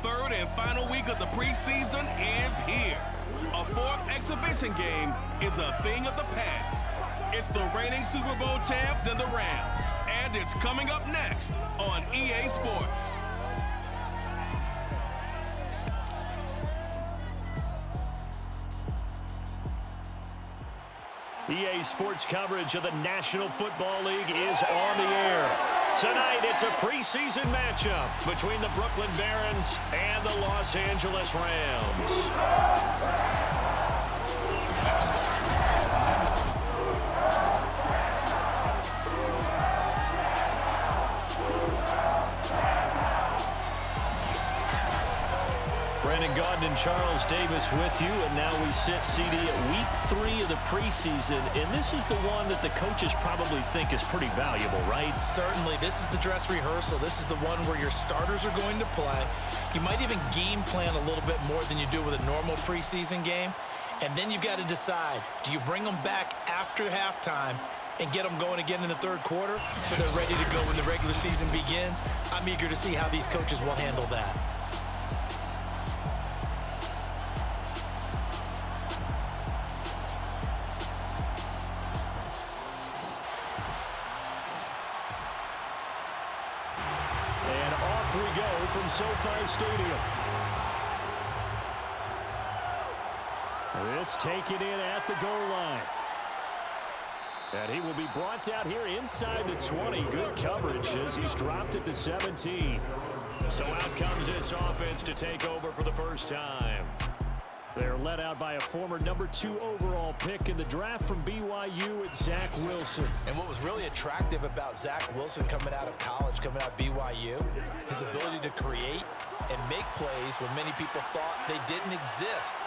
third and final week of the preseason is here. A fourth exhibition game is a thing of the past. It's the reigning Super Bowl champs and the Rams, and it's coming up next on EA Sports. EA Sports coverage of the National Football League is on the air. Tonight, it's a preseason matchup between the Brooklyn Barons and the Los Angeles Rams. Brandon Gaudin and Charles Davis with you, and now we sit CD at week 3 of the preseason, and this is the one that the coaches probably think is pretty valuable, right? Certainly. This is the dress rehearsal. This is the one where your starters are going to play. You might even game plan a little bit more than you do with a normal preseason game, and then you've got to decide, do you bring them back after halftime and get them going again in the third quarter so they're ready to go when the regular season begins? I'm eager to see how these coaches will handle that. From SoFi Stadium. This taken in at the goal line. And he will be brought down here inside the 20. Good coverage as he's dropped at the 17. So out comes this offense to take over for the first time. They're led out by a former number 2 overall pick in the draft from BYU, it's Zach Wilson. And what was really attractive about Zach Wilson coming out of college, coming out of BYU, his ability to create and make plays when many people thought they didn't exist.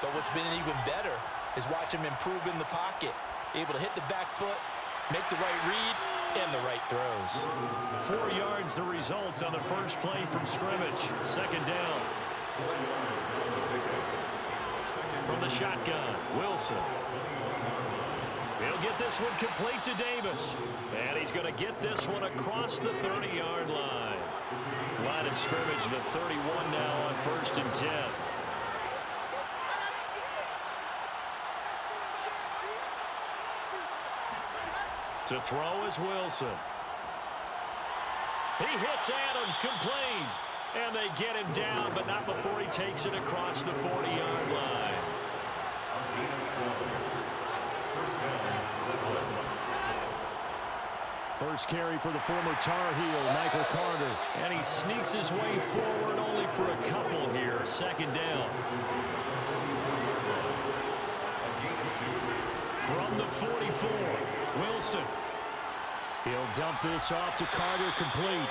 But what's been even better is watch him improve in the pocket, able to hit the back foot, make the right read, and the right throws. 4 yards the result on the first play from scrimmage. Second down. From the shotgun, Wilson. He'll get this one complete to Davis. And he's going to get this one across the 30-yard line. Line of scrimmage, the 31 now on 1st and 10. To throw is Wilson. He hits Adams, complete. And they get him down, but not before he takes it across the 40-yard line. First carry for the former Tar Heel, Michael Carter. And he sneaks his way forward only for a couple here. Second down. From the 44, Wilson. He'll dump this off to Carter, complete.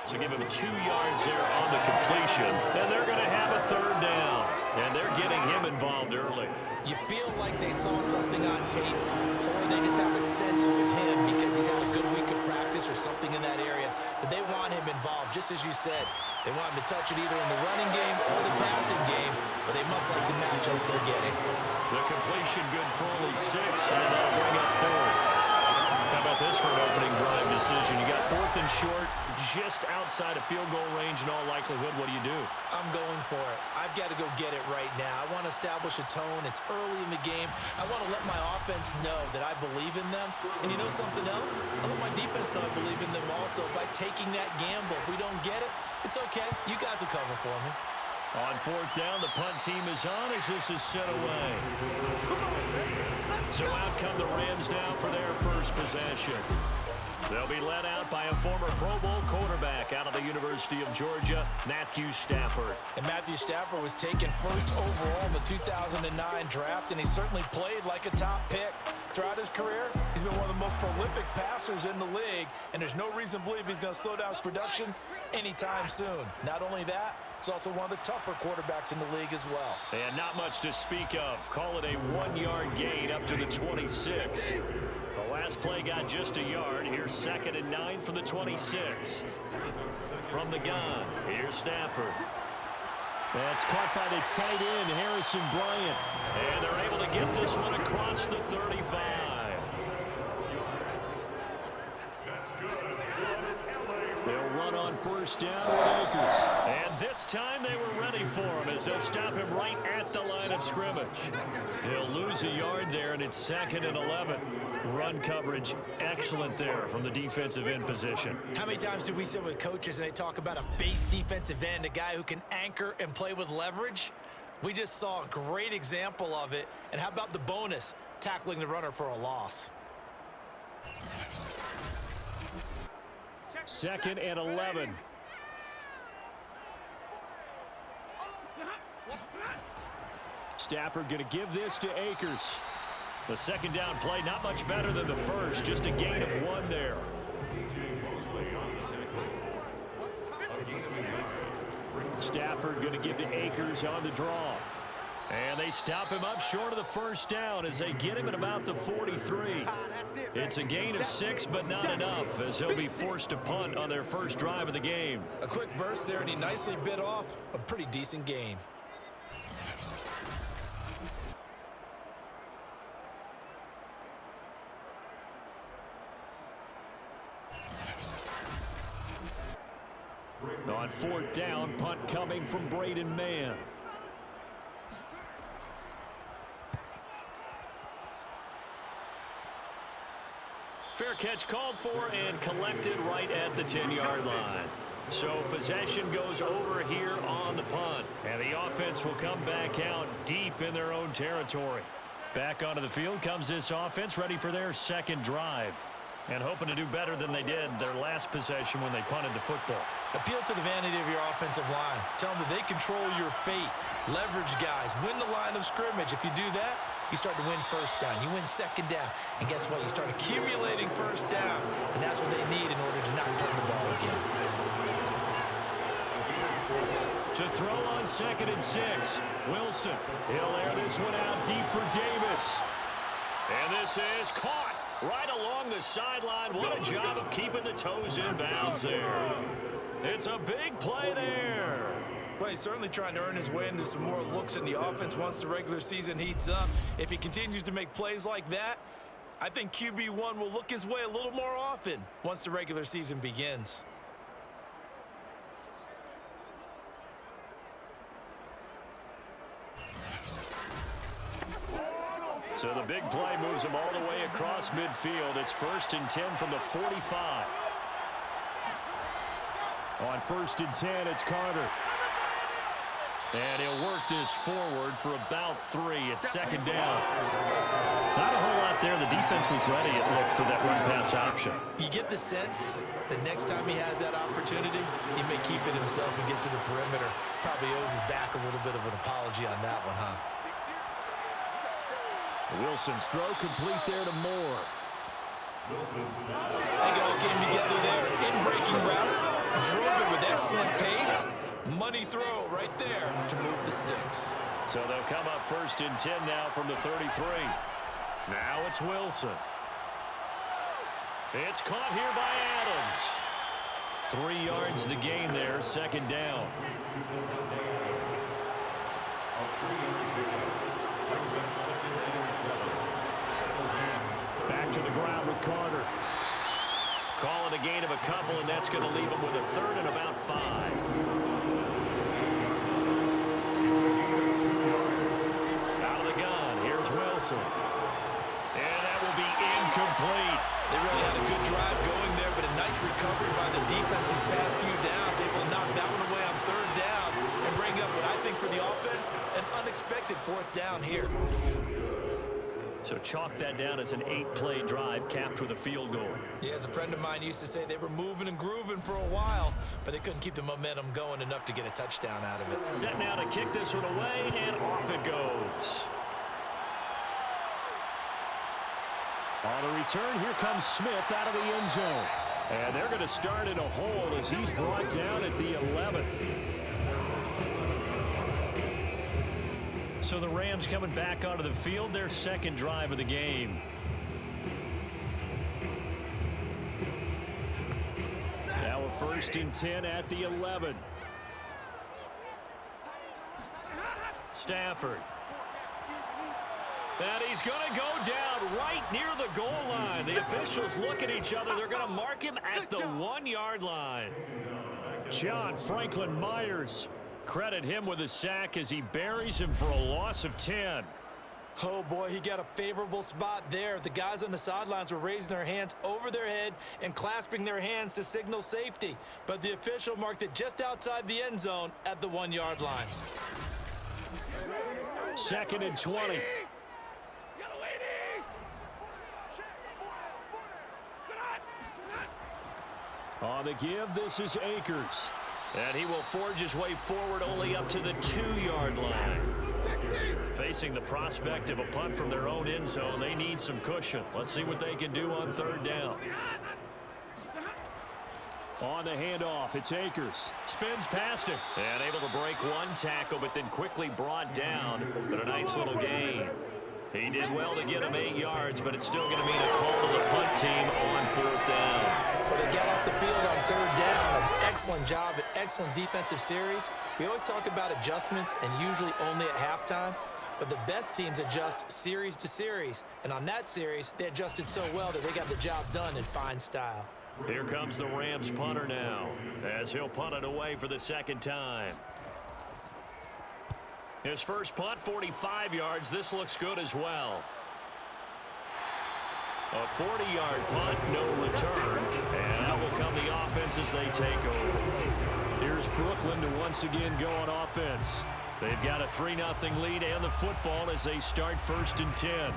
So give him 2 yards there on the completion. And they're going to have a third down. And they're getting him involved early. You feel like they saw something on tape, or they just have a sense with him because he's had a good week of practice or something in that area that they want him involved. Just as you said, they want him to touch it either in the running game or the passing game, but they must like the matchups they're getting. The completion good for only 6, and they'll bring up 4th. How about this for an opening drive decision? You got 4th and short, just outside of field goal range in all likelihood. What do you do? I'm going for it. I've got to go get it right now. I want to establish a tone. It's early in the game. I want to let my offense know that I believe in them. And you know something else? I let my defense know I believe in them also by taking that gamble. If we don't get it, it's okay. You guys will cover for me. On 4th down, the punt team is on as this is set away. So out come the Rams now for their first possession. They'll be led out by a former Pro Bowl quarterback out of the University of Georgia, Matthew Stafford. And Matthew Stafford was taken first overall in the 2009 draft, and he certainly played like a top pick. Throughout his career, he's been one of the most prolific passers in the league, and there's no reason to believe he's going to slow down his production anytime soon. Not only that, he's also one of the tougher quarterbacks in the league as well. And not much to speak of. Call it a 1-yard gain up to the 26. The last play got just a yard. Here's 2nd and 9 from the 26. From the gun, here's Stafford. That's caught by the tight end, Harrison Bryant. And they're able to get this one across the 35. They'll run on on first down with Akers. And this time they were ready for him as they'll stop him right at the line of scrimmage. He'll lose a yard there, and it's 2nd and 11. Run coverage excellent there from the defensive end position. How many times do we sit with coaches and they talk about a base defensive end, a guy who can anchor and play with leverage? We just saw a great example of it. And how about the bonus, tackling the runner for a loss? 2nd and 11. Stafford going to give this to Akers. The 2nd down play, not much better than the first, just a gain of 1 there. Stafford going to give to Akers on the draw. And they stop him up short of the first down as they get him at about the 43. It's a gain of 6, but not enough, as he'll be forced to punt on their first drive of the game. A quick burst there, and he nicely bit off a pretty decent gain. On 4th down, punt coming from Braden Mann. Fair catch called for and collected right at the 10-yard line. So possession goes over here on the punt. And the offense will come back out deep in their own territory. Back onto the field comes this offense, ready for their 2nd drive. And hoping to do better than they did their last possession when they punted the football. Appeal to the vanity of your offensive line. Tell them that they control your fate. Leverage guys. Win the line of scrimmage. If you do that, you start to win first down. You win 2nd down. And guess what? You start accumulating first downs. And that's what they need in order to not punt the ball again. To throw on 2nd and 6. Wilson. He'll air this one out deep for Davis. And this is caught right along the sideline. What a job of keeping the toes in bounds there. It's a big play there. Well, he's certainly trying to earn his way into some more looks in the offense once the regular season heats up. If he continues to make plays like that, I think QB1 will look his way a little more often once the regular season begins. So the big play moves him all the way across midfield. It's 1st and 10 from the 45. On 1st and 10, it's Carter. And he'll work this forward for about 3. It's 2nd down. Not a whole lot there. The defense was ready, it looked, for that run-pass option. You get the sense that next time he has that opportunity, he may keep it himself and get to the perimeter. Probably owes his back a little bit of an apology on that one, huh? Wilson's throw complete there to Moore. I think it all came together there. In-breaking route, drove it with excellent pace. Money throw right there to move the sticks. So they'll come up 1st and 10 now from the 33. Now it's Wilson. It's caught here by Adams. 3 yards the gain there, 2nd down. Back to the ground with Carter. Call it a gain of a couple, and that's going to leave him with a 3rd and about 5. Out of the gun, here's Wilson. And that will be incomplete. They really had a good drive going there, but a nice recovery by the defense these past few downs, able to knock that one away on 3rd down and bring up what I think for the offense, an unexpected 4th down here. So chalk that down as an 8-play drive capped with a field goal. Yeah, as a friend of mine used to say, they were moving and grooving for a while, but they couldn't keep the momentum going enough to get a touchdown out of it. Set now to kick this one away, and off it goes. On the return, here comes Smith out of the end zone. And they're going to start in a hole as he's brought down at the 11. So the Rams coming back onto the field, their 2nd drive of the game. Now a 1st and 10 at the 11. Stafford. And he's going to go down right near the goal line. The officials look at each other. They're going to mark him at the 1-yard line. John Franklin Myers. Credit him with a sack as he buries him for a loss of 10. Oh, boy, he got a favorable spot there. The guys on the sidelines were raising their hands over their head and clasping their hands to signal safety. But the official marked it just outside the end zone at the 1-yard line. 2nd and 20. On the give, this is Akers. And he will forge his way forward only up to the 2-yard line. Facing the prospect of a punt from their own end zone, they need some cushion. Let's see what they can do on 3rd down. On the handoff, it's Akers. Spins past him. And able to break one tackle, but then quickly brought down. But a nice little gain. He did well to get him 8 yards, but it's still going to mean a call to the punt team on 4th down. But they got off the field on 3rd down. An excellent job, an excellent defensive series. We always talk about adjustments and usually only at halftime. But the best teams adjust series to series. And on that series, they adjusted so well that they got the job done in fine style. Here comes the Rams punter now, as he'll punt it away for the 2nd time. His first punt, 45 yards. This looks good as well. A 40-yard punt, no return. And out will come the offense as they take over. Here's Brooklyn to once again go on offense. They've got a 3-0 lead and the football as they start 1st and 10.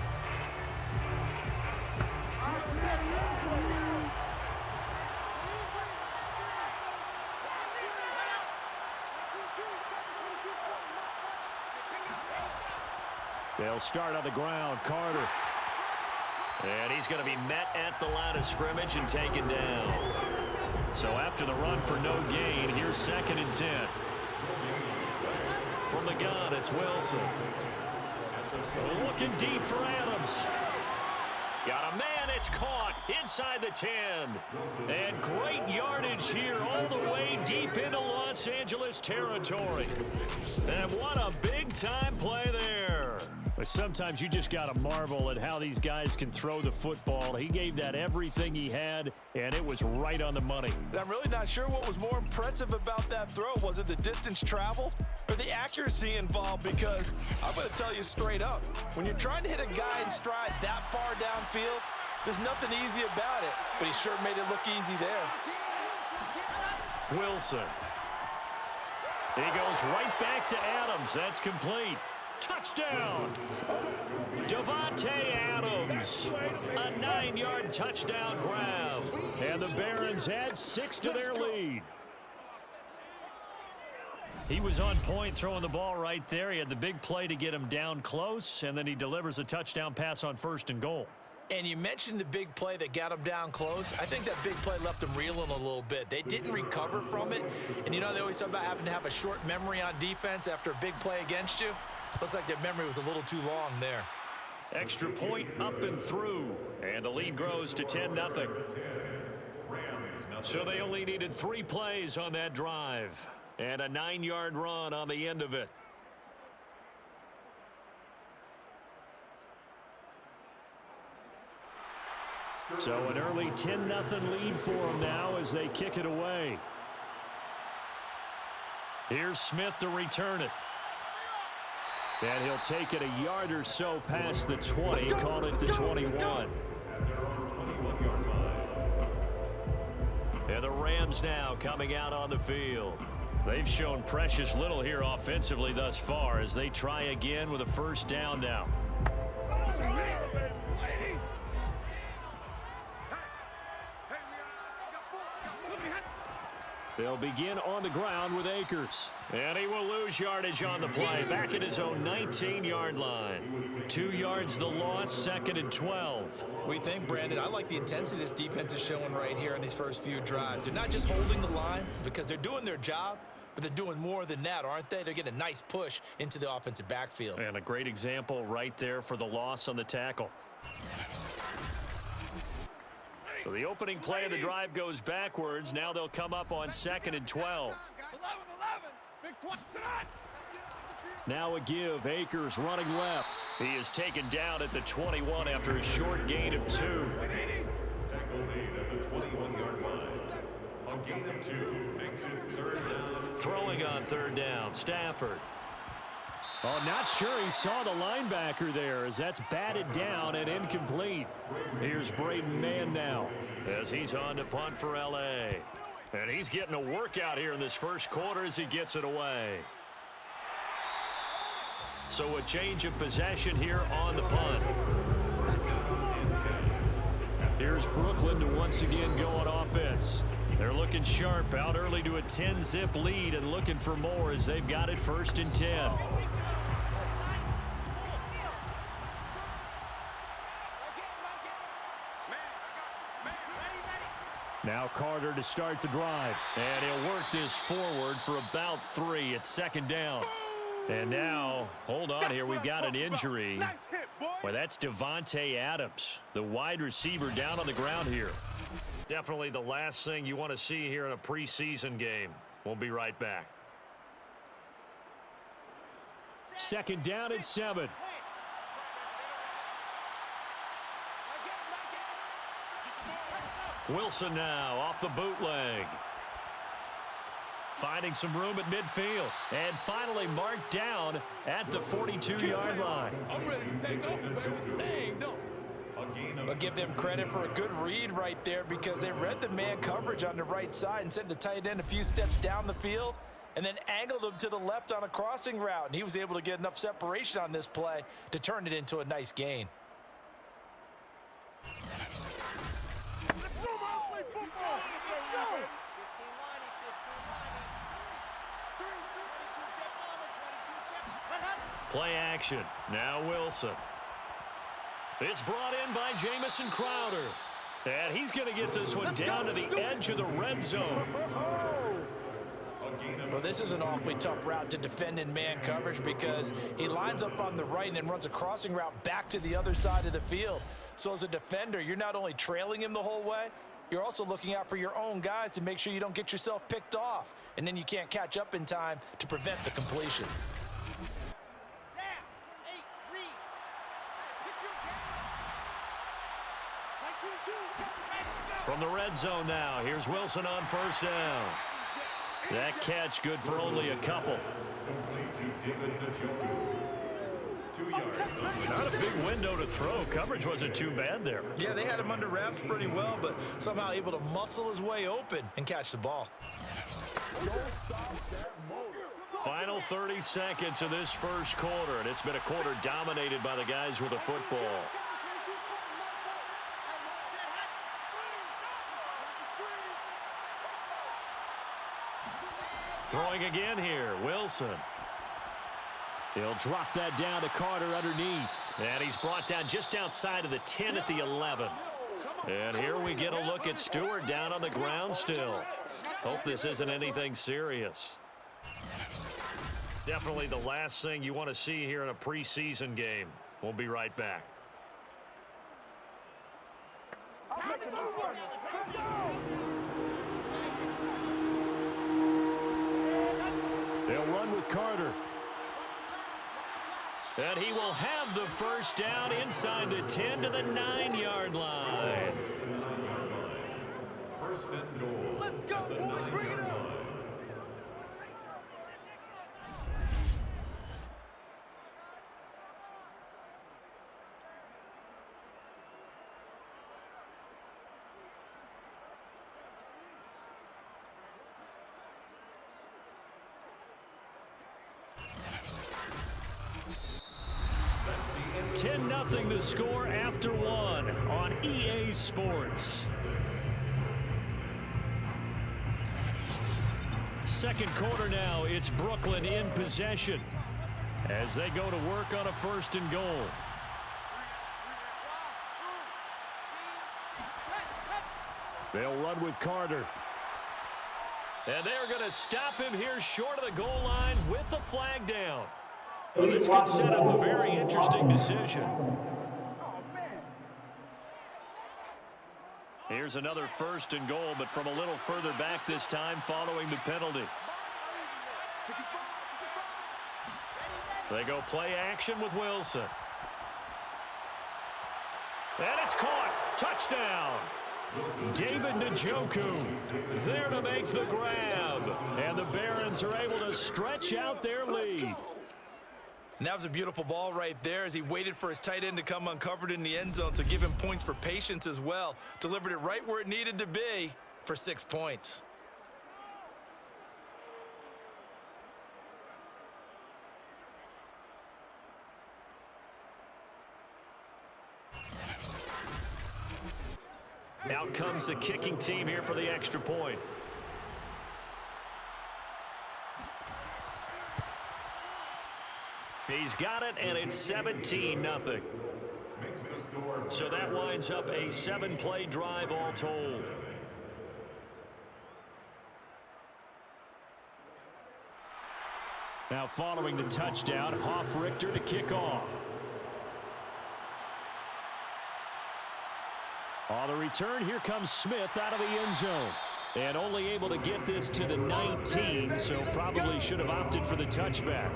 They'll start on the ground. Carter. And he's going to be met at the line of scrimmage and taken down. So after the run for no gain, here's 2nd and 10. From the gun, it's Wilson. Looking deep for Adams. Got a man, it's caught inside the 10. And great yardage here all the way deep into Los Angeles territory. And what a big-time play there. But sometimes you just got to marvel at how these guys can throw the football. He gave that everything he had, and it was right on the money. And I'm really not sure what was more impressive about that throw. Was it the distance traveled or the accuracy involved? Because I'm going to tell you straight up, when you're trying to hit a guy in stride that far downfield, there's nothing easy about it. But he sure made it look easy there. Wilson. He goes right back to Adams. That's complete. Touchdown! Devontae Adams. A 9-yard touchdown grab. And the Barons add 6 to their lead. He was on point throwing the ball right there. He had the big play to get him down close, and then he delivers a touchdown pass on 1st and goal. And you mentioned the big play that got him down close. I think that big play left them reeling a little bit. They didn't recover from it. And you know, they always talk about having to have a short memory on defense after a big play against you. Looks like their memory was a little too long there. Extra point up and through. And the lead grows to 10-0. So they only needed 3 plays on that drive. And a 9-yard run on the end of it. So an early 10-0 lead for them now as they kick it away. Here's Smith to return it. And he'll take it a yard or so past the 20, call it the 21. And the Rams now coming out on the field. They've shown precious little here offensively thus far as they try again with a 1st down now. They'll begin on the ground with Akers. And he will lose yardage on the play. Back at his own 19-yard line. 2 yards the loss, 2nd and 12. We think, Brandon, I like the intensity this defense is showing right here in these first few drives. They're not just holding the line because they're doing their job, but they're doing more than that, aren't they? They're getting a nice push into the offensive backfield. And a great example right there for the loss on the tackle. So the opening play of the drive goes backwards. Now they'll come up on 2nd and 12. Now a give. Akers running left. He is taken down at the 21 after a short gain of 2. A gain of 2 makes it 3rd down. Throwing on 3rd down, Stafford. Oh, not sure he saw the linebacker there as that's batted down and incomplete. Here's Braden Mann now As he's on to punt for L.A. And he's getting a workout here in this first quarter as he gets it away. So a change of possession here on the punt. Here's Brooklyn to once again go on offense. They're looking sharp, out early to a 10-zip lead and looking for more as they've got it 1st and 10. Now Carter to start the drive. And he'll work this forward for about 3 at 2nd down. And now, hold on here, we've got an injury. Well, that's Devontae Adams, the wide receiver down on the ground here. Definitely the last thing you want to see here in a preseason game. We'll be right back. 2nd down and 7. Wilson now off the bootleg. Finding some room at midfield. And finally marked down at the 42-yard line. I'm ready to take over, baby. Staying, no. But give them credit for a good read right there because they read the man coverage on the right side and sent the tight end a few steps down the field and then angled him to the left on a crossing route. And he was able to get enough separation on this play to turn it into a nice gain. Play action. Now Wilson. It's brought in by Jamison Crowder. And he's going to get this one down to the edge of the red zone. Well, this is an awfully tough route to defend in man coverage because he lines up on the right and then runs a crossing route back to the other side of the field. So as a defender, you're not only trailing him the whole way, you're also looking out for your own guys to make sure you don't get yourself picked off. And then you can't catch up in time to prevent the completion. From the red zone now, here's Wilson on 1st down. That catch good for only a couple. Not a big window to throw. Coverage wasn't too bad there. Yeah, they had him under wraps pretty well, but somehow able to muscle his way open and catch the ball. Final 30 seconds of this first quarter, and it's been a quarter dominated by the guys with the football. Throwing again here, Wilson. He'll drop that down to Carter underneath. And he's brought down just outside of the 10 at the 11. And here we get a look at Stewart down on the ground still. Hope this isn't anything serious. Definitely the last thing you want to see here in a preseason game. We'll be right back. They'll run with Carter. And he will have the 1st down inside the 10 to the 9-yard line. 1st and goal. Let's go, boys. Bring it up. That's 10-0 the score after 1 on EA Sports. Second quarter now, it's Brooklyn in possession as they go to work on a 1st and goal. They'll run with Carter. And they're going to stop him here short of the goal line with a flag down. Well, this could set up a very interesting decision. Here's another 1st and goal, but from a little further back this time following the penalty. They go play action with Wilson. And it's caught. Touchdown. David Njoku there to make the grab. And the Barons are able to stretch out their lead. And that was a beautiful ball right there as he waited for his tight end to come uncovered in the end zone, so give him points for patience as well. Delivered it right where it needed to be for 6 points. Out comes the kicking team here for the extra point. He's got it, and it's 17-0. So that winds up a 7-play drive all told. Now following the touchdown, Hoff-Richter to kick off. On the return, here comes Smith out of the end zone. And only able to get this to the 19, so probably should have opted for the touchback.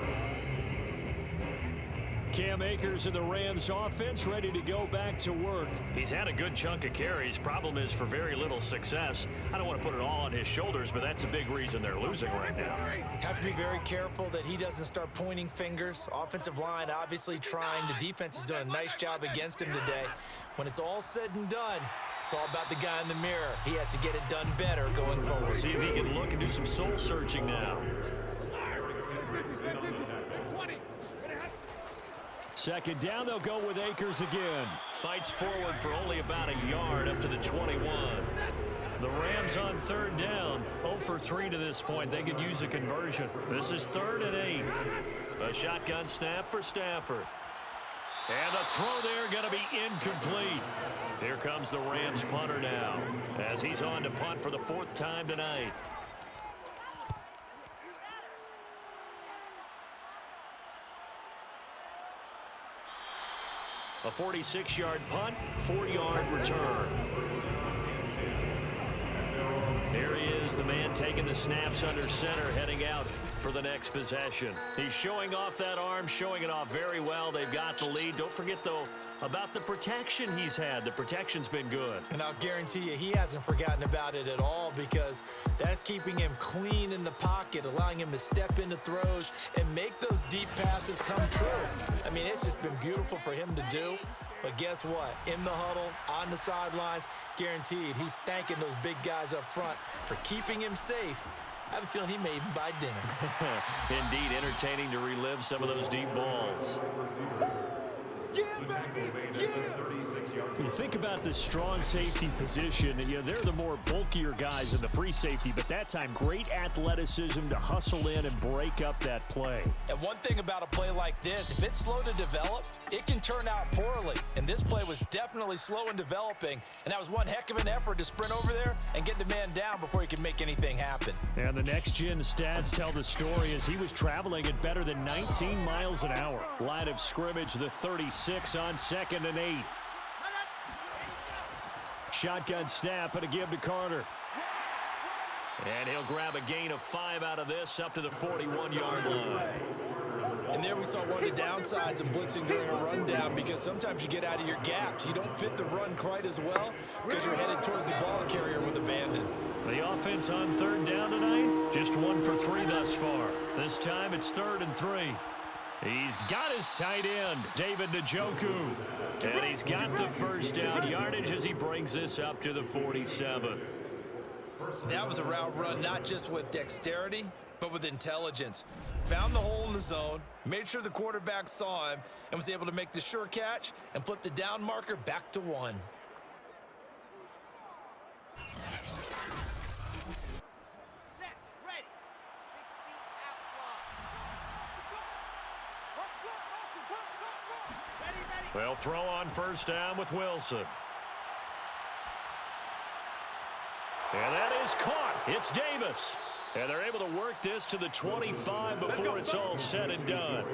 Cam Akers and the Rams offense ready to go back to work. He's had a good chunk of carries. Problem is for very little success. I don't want to put it all on his shoulders, but that's a big reason they're losing right now. Have to be very careful that he doesn't start pointing fingers. Offensive line obviously trying. The defense has done a nice job against him today. When it's all said and done, it's all about the guy in the mirror. He has to get it done better going forward. We'll see if he can look and do some soul searching now. Second down, they'll go with Akers again. Fights forward for only about a yard up to the 21. The Rams on third down, 0 for 3 to this point. They could use a conversion. This is 3rd and 8. A shotgun snap for Stafford. And the throw there going to be incomplete. Here comes the Rams punter now as he's on to punt for the 4th time tonight. A 46-yard punt, 4-yard return. There he is, the man taking the snaps under center, heading out for the next possession. He's showing off that arm, showing it off very well. They've got the lead. Don't forget, though, about the protection he's had. The protection's been good. And I'll guarantee you he hasn't forgotten about it at all, because that's keeping him clean in the pocket, allowing him to step into throws and make those deep passes come true. I mean, it's just been beautiful for him to do. But guess what? In the huddle, on the sidelines, guaranteed he's thanking those big guys up front for keeping him safe. I have a feeling he may even buy dinner. Indeed, entertaining to relive some of those deep balls. You think about the strong safety position, and they're the more bulkier guys in the free safety, but that time great athleticism to hustle in and break up that play. And one thing about a play like this, if it's slow to develop, it can turn out poorly. And this play was definitely slow in developing, and that was one heck of an effort to sprint over there and get the man down before he could make anything happen. And the next-gen stats tell the story as he was traveling at better than 19 miles an hour. Line of scrimmage, the 36 on 2nd and 8. Shotgun snap and a give to Carter. And he'll grab a gain of 5 out of this up to the 41-yard line. And there we saw one of the downsides of blitzing during a rundown, because sometimes you get out of your gaps. You don't fit the run quite as well because you're headed towards the ball carrier with abandon. The offense on 3rd down tonight, just 1 for 3 thus far. This time it's 3rd and 3. He's got his tight end, David Njoku. And he's got the first down yardage as he brings this up to the 47. That was a route run not just with dexterity, but with intelligence. Found the hole in the zone, made sure the quarterback saw him, and was able to make the sure catch and flip the down marker back to 1. They'll throw on 1st down with Wilson. And that is caught. It's Davis. And they're able to work this to the 25 before it's all said and done.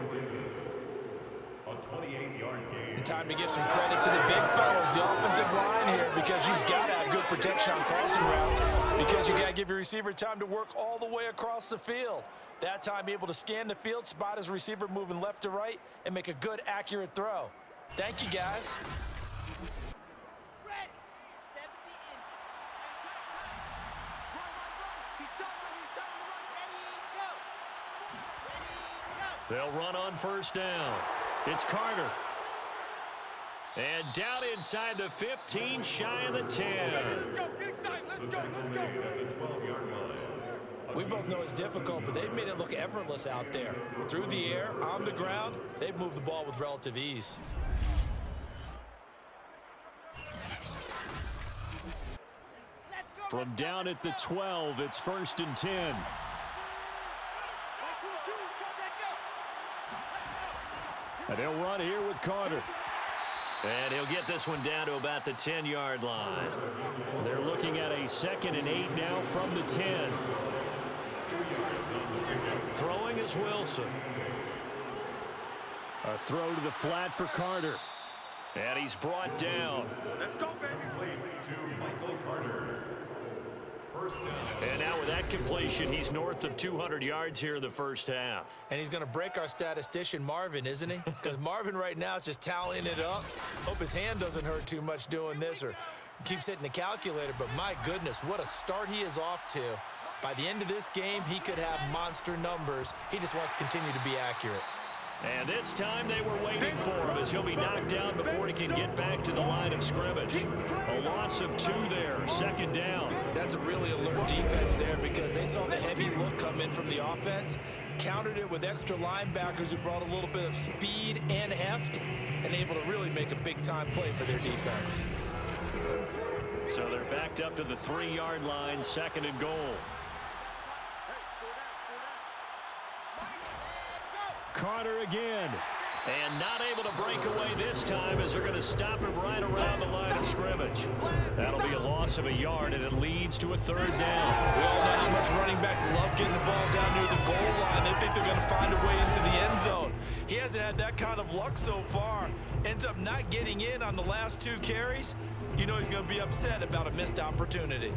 A 28-yard gain. And time to give some credit to the big fellas, the offensive line here, because you've got to have good protection on crossing routes, because you got to give your receiver time to work all the way across the field. That time, be able to scan the field, spot his receiver moving left to right, and make a good, accurate throw. Thank you, guys. They'll run on first down. It's Carter. And down inside the 15, shy of the 10. Let's go, get excited. Let's go. At the 12-yard line. We both know it's difficult, but they've made it look effortless out there. Through the air, on the ground, they've moved the ball with relative ease. From down at the 12, it's 1st and 10. And they'll run here with Carter. And he'll get this one down to about the 10-yard line. They're looking at a 2nd and 8 now from the 10. Throwing is Wilson. A throw to the flat for Carter. And he's brought down. Let's go, baby. To Michael Carter. First down. And now with that completion, he's north of 200 yards here in the first half. And he's going to break our statistician Marvin, isn't he? Because Marvin right now is just tallying it up. Hope his hand doesn't hurt too much doing this or keeps hitting the calculator. But my goodness, what a start he is off to. By the end of this game, he could have monster numbers. He just wants to continue to be accurate. And this time they were waiting for him as he'll be knocked down before he can get back to the line of scrimmage. A loss of 2 there, 2nd down. That's a really alert defense there because they saw the heavy look come in from the offense, countered it with extra linebackers who brought a little bit of speed and heft, and able to really make a big-time play for their defense. So they're backed up to the 3-yard line, 2nd and goal. Carter again. And not able to break away this time as they're going to stop him right around the line of scrimmage. That'll be a loss of 1 yard, and it leads to a 3rd down. We all know how much running backs love getting the ball down near the goal line. They think they're going to find a way into the end zone. He hasn't had that kind of luck so far. Ends up not getting in on the last 2 carries. You know he's going to be upset about a missed opportunity.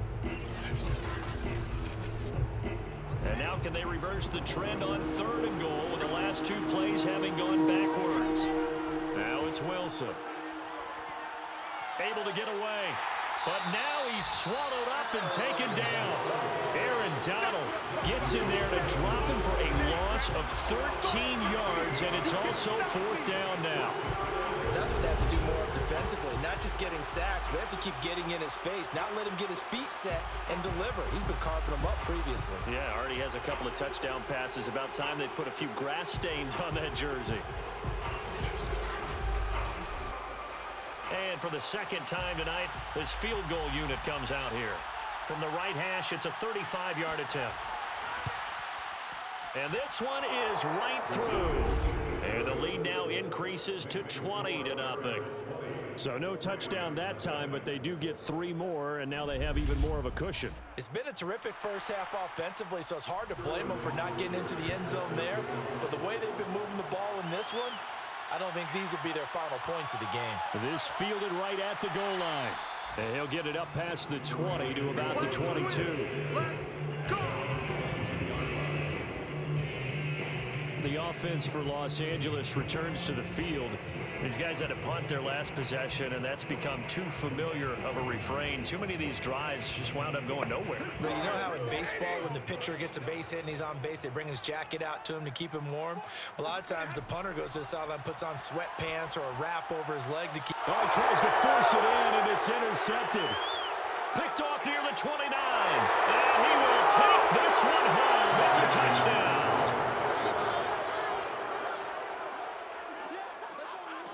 And now can they reverse the trend on 3rd and goal with the last 2 plays having gone backwards? Now it's Wilson. Able to get away. But now he's swallowed up and taken down. Aaron Donald gets in there to drop him for a loss of 13 yards, and it's also 4th down now. But that's what they have to do more of defensively, not just getting sacks, but they have to keep getting in his face, not let him get his feet set and deliver. He's been carving them up previously. Yeah, already has a couple of touchdown passes. About time they put a few grass stains on that jersey. And for the 2nd time tonight, this field goal unit comes out here. From the right hash, it's a 35-yard attempt. And this one is right through. And the lead now increases to 20-0. So no touchdown that time, but they do get 3 more, and now they have even more of a cushion. It's been a terrific first half offensively, so it's hard to blame them for not getting into the end zone there. But the way they've been moving the ball in this one, I don't think these will be their final points of the game. This fielded right at the goal line. And he'll get it up past the 20 to about the 22. The offense for Los Angeles returns to the field. These guys had to punt their last possession, and that's become too familiar of a refrain. Too many of these drives just wound up going nowhere. But you know how in baseball, when the pitcher gets a base hit and he's on base, they bring his jacket out to him to keep him warm? A lot of times the punter goes to the sideline, puts on sweatpants or a wrap over his leg to keep... Oh, he tries to force it in, and it's intercepted. Picked off near the 29. And he will take this one home. It's a touchdown.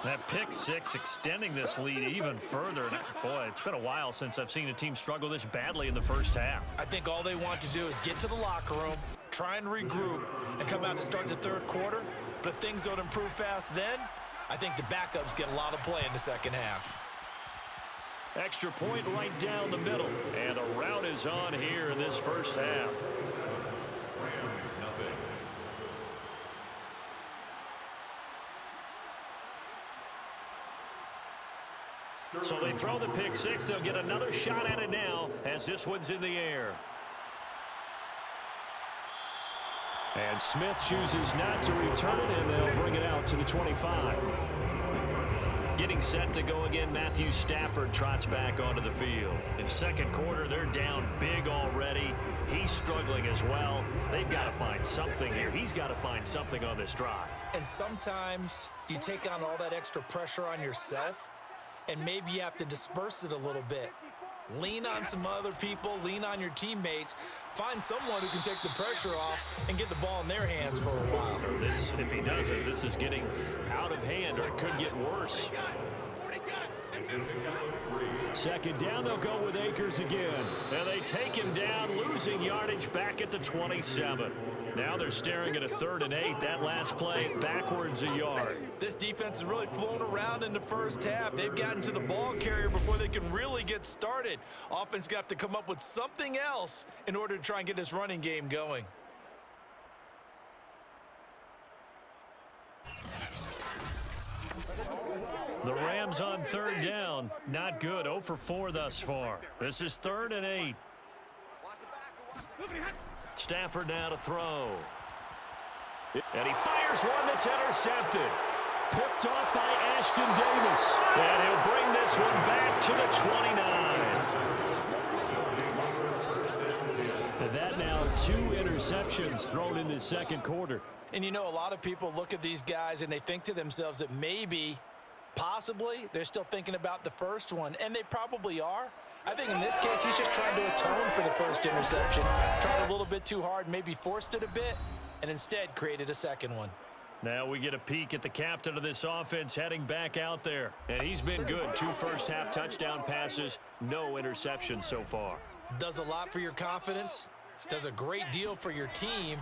That pick 6 extending this lead even further. Boy, it's been a while since I've seen a team struggle this badly in the first half. I think all they want to do is get to the locker room, try and regroup, and come out to start the 3rd quarter. But if things don't improve fast then, I think the backups get a lot of play in the 2nd half. Extra point right down the middle. And the route is on here in this first half. Rams nothing. So they throw the pick 6. They'll get another shot at it now as this one's in the air. And Smith chooses not to return it, and they'll bring it out to the 25. Getting set to go again, Matthew Stafford trots back onto the field. In 2nd quarter, they're down big already. He he's struggling as well. They've got to find something here. He's got to find something on this drive. And sometimes you take on all that extra pressure on yourself, and maybe you have to disperse it a little bit. Lean on some other people, lean on your teammates, find someone who can take the pressure off and get the ball in their hands for a while. This, if he doesn't, this is getting out of hand, or it could get worse. Second down, they'll go with Akers again. And they take him down, losing yardage back at the 27. Now they're staring at a 3rd and 8. That last play, backwards a yard. This defense is really flown around in the first half. They've gotten to the ball carrier before they can really get started. Offense got to come up with something else in order to try and get this running game going. The Rams on 3rd down. Not good. 0 for 4 thus far. This is 3rd and 8. Stafford now to throw. And he fires one that's intercepted. Picked off by Ashton Davis. And he'll bring this one back to the 29. And that now 2 interceptions thrown in the second quarter. And you know, a lot of people look at these guys and they think to themselves that maybe, possibly, they're still thinking about the first one, and they probably are. I think in this case, he's just trying to atone for the first interception. Tried a little bit too hard, maybe forced it a bit, and instead created a second one. Now we get a peek at the captain of this offense heading back out there. And he's been good. 2 first-half touchdown passes, no interceptions so far. Does a lot for your confidence, does a great deal for your team,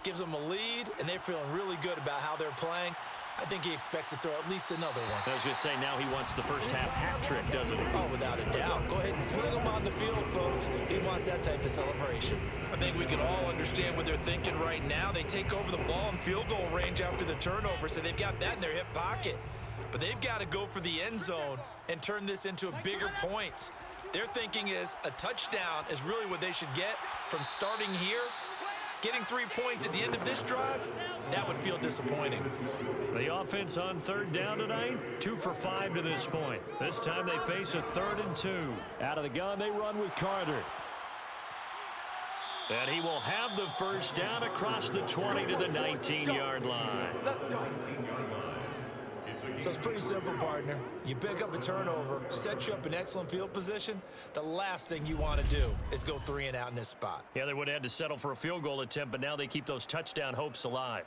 gives them a lead, and they're feeling really good about how they're playing. I think he expects to throw at least another one. I was going to say, now he wants the first-half hat trick, doesn't he? Oh, without a doubt. Go ahead and fling him on the field, folks. He wants that type of celebration. I think we can all understand what they're thinking right now. They take over the ball in field goal range after the turnover, so they've got that in their hip pocket. But they've got to go for the end zone and turn this into a bigger points. Their thinking is a touchdown is really what they should get from starting here. Getting 3 points at the end of this drive, that would feel disappointing. The offense on 3rd down tonight, 2 for 5 to this point. This time they face a 3rd and 2. Out of the gun, they run with Carter. And he will have the first down across the 20 to the 19-yard line. Let's go. 19-yard line. So it's pretty simple, partner. You pick up a turnover, set you up in excellent field position. The last thing you want to do is go 3 and out in this spot. Yeah, they would have had to settle for a field goal attempt, but now they keep those touchdown hopes alive.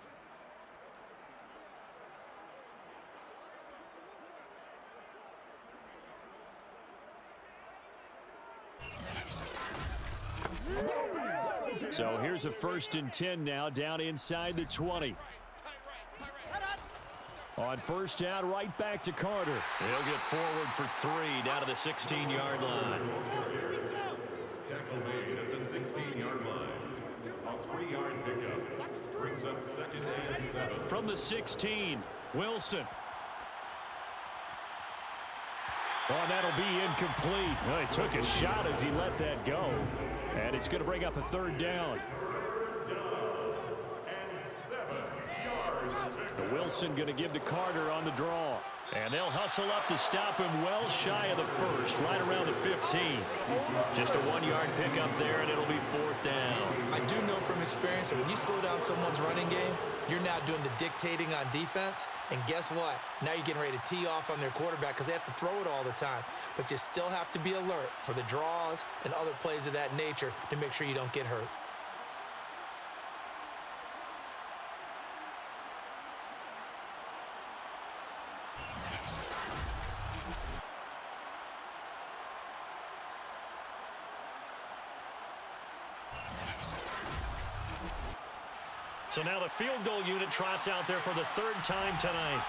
So here's a 1st and 10 now, down inside the 20. On 1st down, right back to Carter. He'll get forward for 3 down to the 16-yard line. Tackle made at the 16-yard line. A 3-yard pickup brings up 2nd and 7. From the 16, Wilson. Oh, that'll be incomplete. Well, he took a shot as he let that go. And it's going to bring up a 3rd down. Wilson going to give to Carter on the draw. And they'll hustle up to stop him well shy of the 1st, right around the 15. Just a 1-yard pickup there, and it'll be 4th down. I do know from experience that when you slow down someone's running game, you're now doing the dictating on defense. And guess what? Now you're getting ready to tee off on their quarterback because they have to throw it all the time. But you still have to be alert for the draws and other plays of that nature to make sure you don't get hurt. So now the field goal unit trots out there for the 3rd time tonight.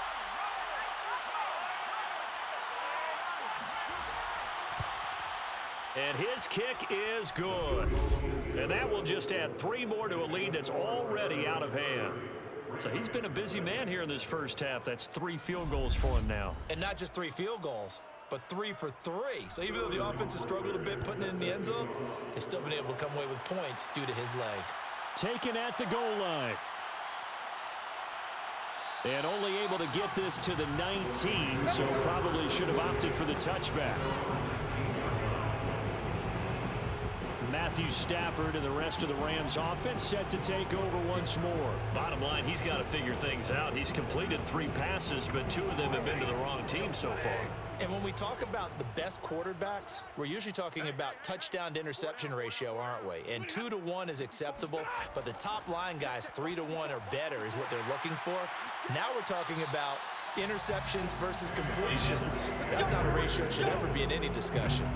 And his kick is good. And that will just add 3 more to a lead that's already out of hand. So he's been a busy man here in this first half. That's 3 field goals for him now. And not just 3 field goals, but 3 for 3. So even though the offense has struggled a bit putting it in the end zone, they've still been able to come away with points due to his leg. Taken at the goal line. And only able to get this to the 19, so probably should have opted for the touchback. Matthew Stafford and the rest of the Rams offense set to take over once more. Bottom line, he's got to figure things out. He's completed 3 passes, but 2 of them have been to the wrong team so far. And when we talk about the best quarterbacks, we're usually talking about touchdown to interception ratio, aren't we? And 2 to 1 is acceptable, but the top line guys 3 to 1 or better is what they're looking for. Now we're talking about interceptions versus completions. That's not a ratio that should ever be in any discussion.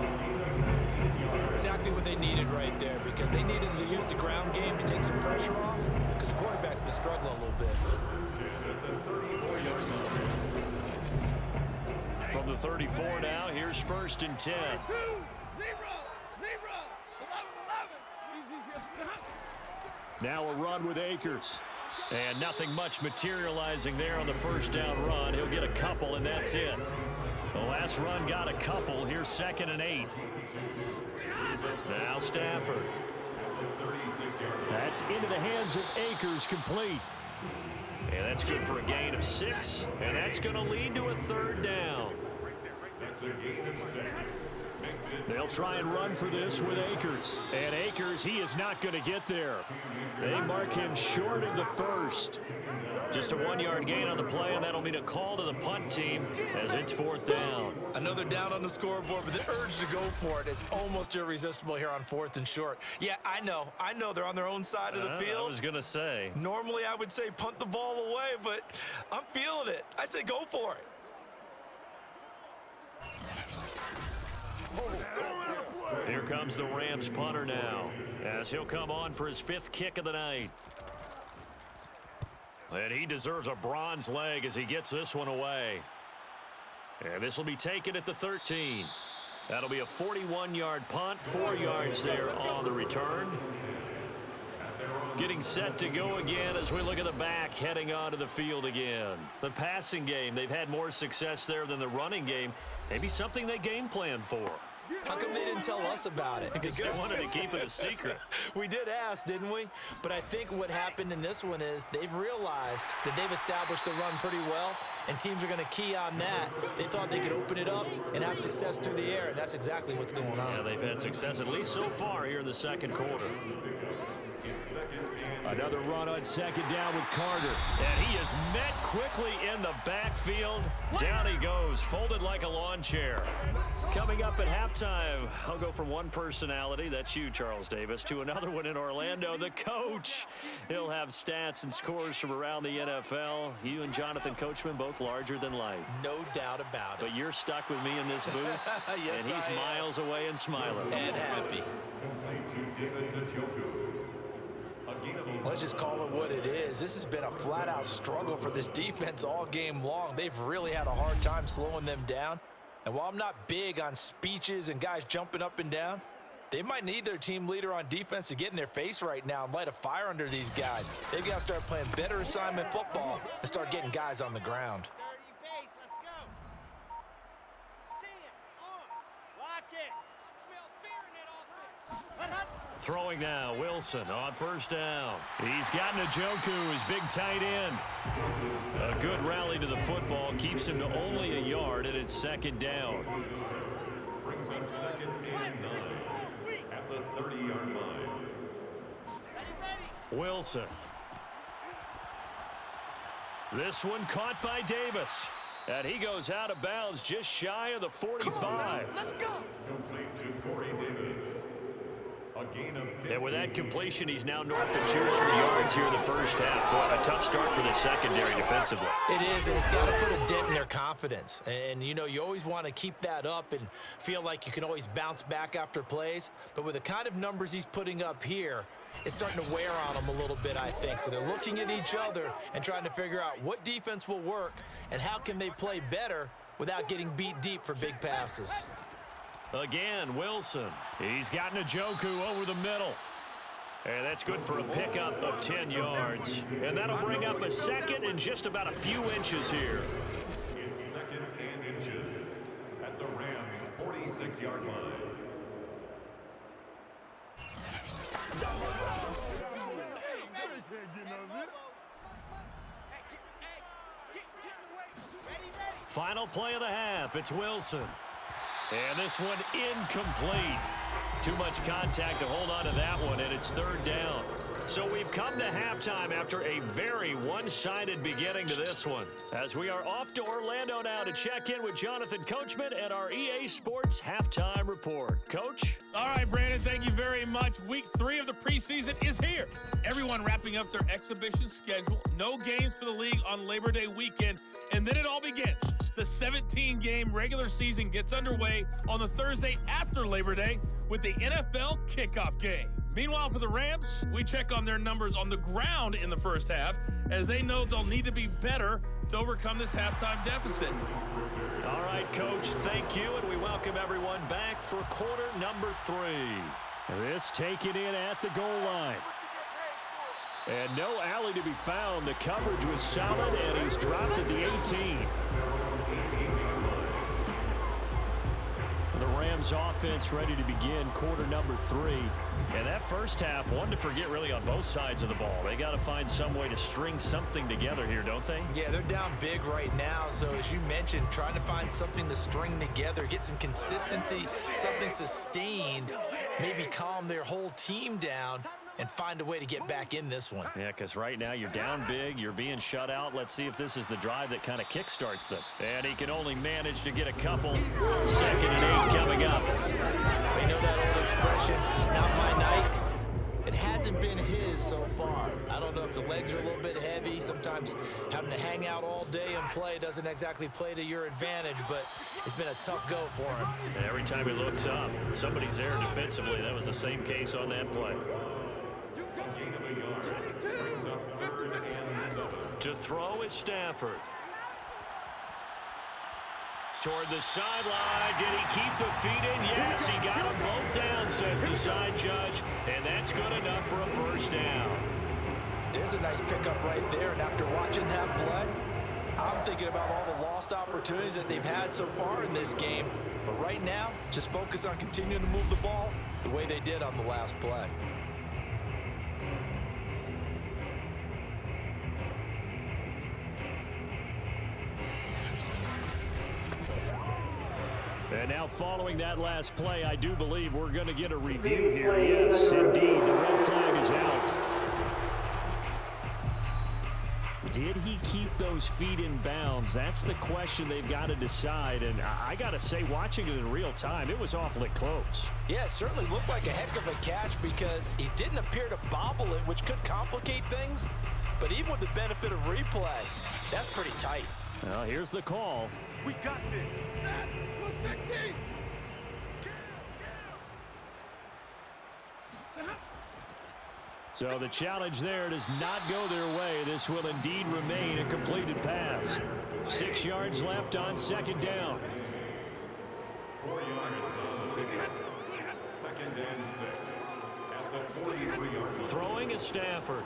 Exactly what they needed right there, because they needed to use the ground game to take some pressure off, because the quarterback's been struggling a little bit. From the 34 now, here's 1st and 10. Now a run with Akers. And nothing much materializing there on the 1st down run. He'll get a couple, and that's it. The last run got a couple. Here's 2nd and 8. Now Stafford. That's into the hands of Akers, complete. And that's good for a gain of 6. And that's going to lead to a 3rd down. That's a gain of 6. They'll try and run for this with Akers. And Akers, he is not going to get there. They mark him short of the 1st. Just a 1-yard gain on the play, and that'll mean a call to the punt team as it's 4th down. Another down on the scoreboard, but the urge to go for it is almost irresistible here on 4th and short. Yeah, I know they're on their own side of the field. I was going to say. Normally I would say punt the ball away, but I'm feeling it. I say go for it. Here comes the Rams punter now, as he'll come on for his 5th kick of the night. And he deserves a bronze leg as he gets this one away. And this will be taken at the 13. That'll be a 41-yard punt, 4 yards there on the return. Getting set to go again as we look at the back heading onto the field again. The passing game, they've had more success there than the running game. Maybe something they game plan for. How come they didn't tell us about it? Because they wanted to keep it a secret. We did ask, didn't we? But I think what happened in this one is they've realized that they've established the run pretty well, and teams are going to key on that. They thought they could open it up and have success through the air, and that's exactly what's going on. Yeah, they've had success at least so far here in the 2nd quarter. Another run on 2nd down with Carter. And he is met quickly in the backfield. Down he goes, folded like a lawn chair. Coming up at halftime, I'll go from one personality, that's you, Charles Davis, to another one in Orlando, the coach. He'll have stats and scores from around the NFL. You and Jonathan Coachman, both larger than life. No doubt about it. But you're stuck with me in this booth, yes, and he's miles away and smiling. And happy. Let's just call it what it is. This has been a flat-out struggle for this defense all game long. They've really had a hard time slowing them down. And while I'm not big on speeches and guys jumping up and down, they might need their team leader on defense to get in their face right now and light a fire under these guys. They've got to start playing better assignment football and start getting guys on the ground. Throwing now, Wilson on 1st down. He's got Njoku, his big tight end. A good rally to the football, keeps him to only a yard, and it's 2nd down. Brings up 2nd and 9 at the 30-yard line. Wilson. This one caught by Davis. And he goes out of bounds just shy of the 45. Let's go. Complete to Corey Davis. And with that completion, he's now north of 200 yards here in the 1st half. Boy, a tough start for the secondary defensively. It is, and it's got to put a dent in their confidence. And, you know, you always want to keep that up and feel like you can always bounce back after plays. But with the kind of numbers he's putting up here, it's starting to wear on them a little bit, I think. So they're looking at each other and trying to figure out what defense will work and how can they play better without getting beat deep for big passes. Again, Wilson. He's got Njoku over the middle. And that's good for a pickup of 10 yards. And that'll bring up a 2nd and just about a few inches here. It's 2nd and inches at the Rams' 46-yard line. Final play of the half. It's Wilson. And this one incomplete. Too much contact to hold on to that one, and it's third down. So we've come to halftime after a very one-sided beginning to this one. As we are off to Orlando now to check in with Jonathan Coachman and our EA Sports Halftime Report. Coach? All right, Brandon, thank you very much. Week 3 of the preseason is here. Everyone wrapping up their exhibition schedule. No games for the league on Labor Day weekend. And then it all begins. The 17-game regular season gets underway on the Thursday after Labor Day with the NFL kickoff game. Meanwhile, for the Rams, we check on their numbers on the ground in the first half, as they know they'll need to be better to overcome this halftime deficit. All right, Coach, thank you, and we welcome everyone back for quarter number 3. This taken in at the goal line. And no alley to be found. The coverage was solid, and he's dropped at the 18. The Rams offense ready to begin quarter number 3. And that first half, one to forget really on both sides of the ball. They got to find some way to string something together here, don't they? Yeah, they're down big right now. So as you mentioned, trying to find something to string together, get some consistency, something sustained, maybe calm their whole team down and find a way to get back in this one. Yeah, because right now you're down big, you're being shut out. Let's see if this is the drive that kind of kickstarts them. And he can only manage to get a couple. 2nd and 8 coming up. You know that old expression, it's not my night. It hasn't been his so far. I don't know if the legs are a little bit heavy. Sometimes having to hang out all day and play doesn't exactly play to your advantage, but it's been a tough go for him. And every time he looks up, somebody's there defensively. That was the same case on that play. To throw is Stafford. Toward the sideline. Did he keep the feet in? Yes, he got them both down, says the side judge. And that's good enough for a first down. There's a nice pickup right there. And after watching that play, I'm thinking about all the lost opportunities that they've had so far in this game. But right now, just focus on continuing to move the ball the way they did on the last play. And now following that last play, I do believe we're going to get a review here. Yes, indeed, the red flag is out. Did he keep those feet in bounds? That's the question they've got to decide. And I got to say, watching it in real time, it was awfully close. Yeah, it certainly looked like a heck of a catch because he didn't appear to bobble it, which could complicate things. But even with the benefit of replay, that's pretty tight. Well, here's the call. We got this. So the challenge there does not go their way. This will indeed remain a completed pass. 6 yards left on 2nd down. 4 yards on the pickup. 2nd and 6. At the 43-yard line. Throwing is Stafford.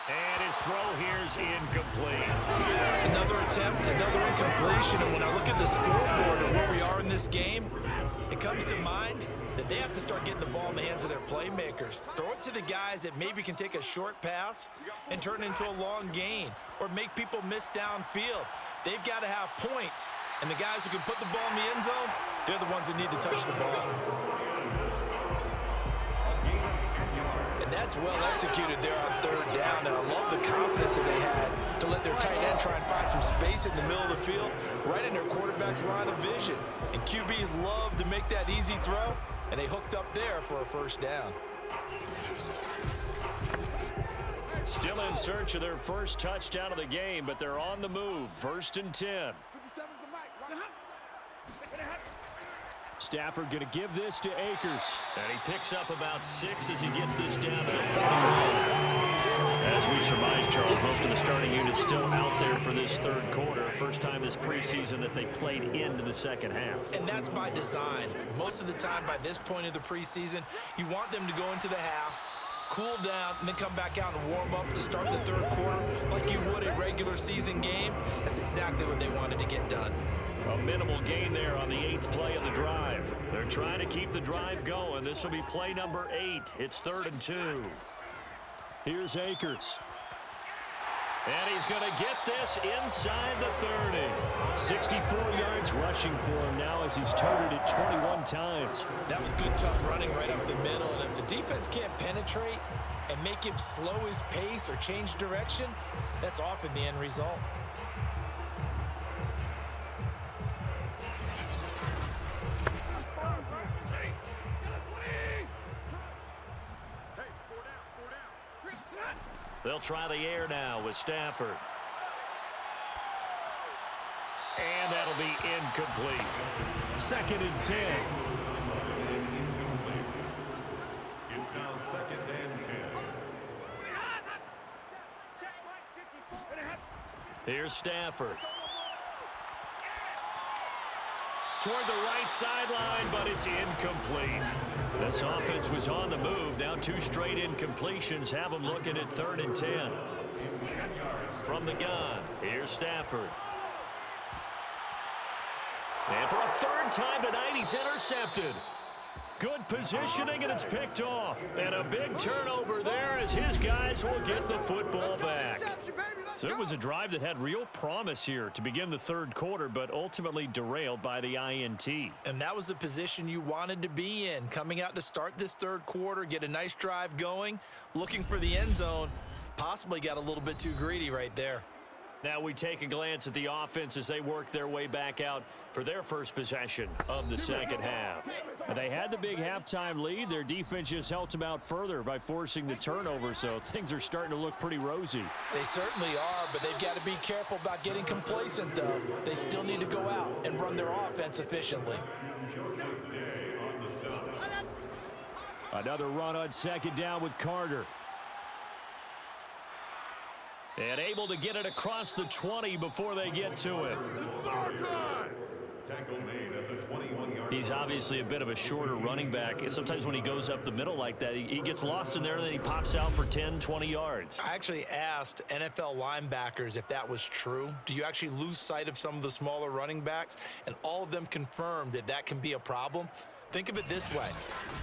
And his throw here is incomplete. Another attempt, another incompletion. And when I look at the scoreboard and where we are in this game, it comes to mind that they have to start getting the ball in the hands of their playmakers. Throw it to the guys that maybe can take a short pass and turn it into a long gain or make people miss downfield. They've got to have points. And the guys who can put the ball in the end zone, they're the ones that need to touch the ball. And that's well executed there on 3rd down. And I love the confidence that they had to let their tight end try and find some space in the middle of the field, right in their quarterback's line of vision. And QBs love to make that easy throw, and they hooked up there for a first down. Still in search of their first touchdown of the game, but they're on the move. 1st and 10. Stafford going to give this to Akers. And he picks up about 6 as he gets this down to the 41. As we surmise, Charles, most of the starting unit's still out there for this 3rd quarter. First time this preseason that they played into the 2nd half. And that's by design. Most of the time by this point of the preseason, you want them to go into the half, cool down, and then come back out and warm up to start the 3rd quarter like you would a regular season game. That's exactly what they wanted to get done. A minimal gain there on the 8th play of the drive. They're trying to keep the drive going. This will be play number 8. It's 3rd and 2. Here's Akers. And he's going to get this inside the 30. 64 yards rushing for him now as he's toted it 21 times. That was good, tough running right up the middle. And if the defense can't penetrate and make him slow his pace or change direction, that's often the end result. They'll try the air now with Stafford. And that'll be incomplete. 2nd and 10. It's now 2nd and 10. Here's Stafford. Toward the right sideline, but it's incomplete. This offense was on the move. Now 2 straight incompletions have them looking at 3rd and 10. From the gun, here's Stafford. And for a 3rd time tonight, he's intercepted. Good positioning, and it's picked off. And a big turnover there as his guys will get the football back. So it was a drive that had real promise here to begin the 3rd quarter, but ultimately derailed by the INT. And that was the position you wanted to be in, coming out to start this 3rd quarter, get a nice drive going, looking for the end zone. Possibly got a little bit too greedy right there. Now we take a glance at the offense as they work their way back out for their first possession of the 2nd half. They had the big halftime lead. Their defense just helped them out further by forcing the turnover, so things are starting to look pretty rosy. They certainly are, but they've got to be careful about getting complacent, though. They still need to go out and run their offense efficiently. Another run on 2nd down with Carter. And able to get it across the 20 before they get to it. Tackle made at the 21-yard. He's obviously a bit of a shorter running back. And sometimes when he goes up the middle like that, he gets lost in there and then he pops out for 10, 20 yards. I actually asked NFL linebackers if that was true. Do you actually lose sight of some of the smaller running backs? And all of them confirmed that that can be a problem. Think of it this way.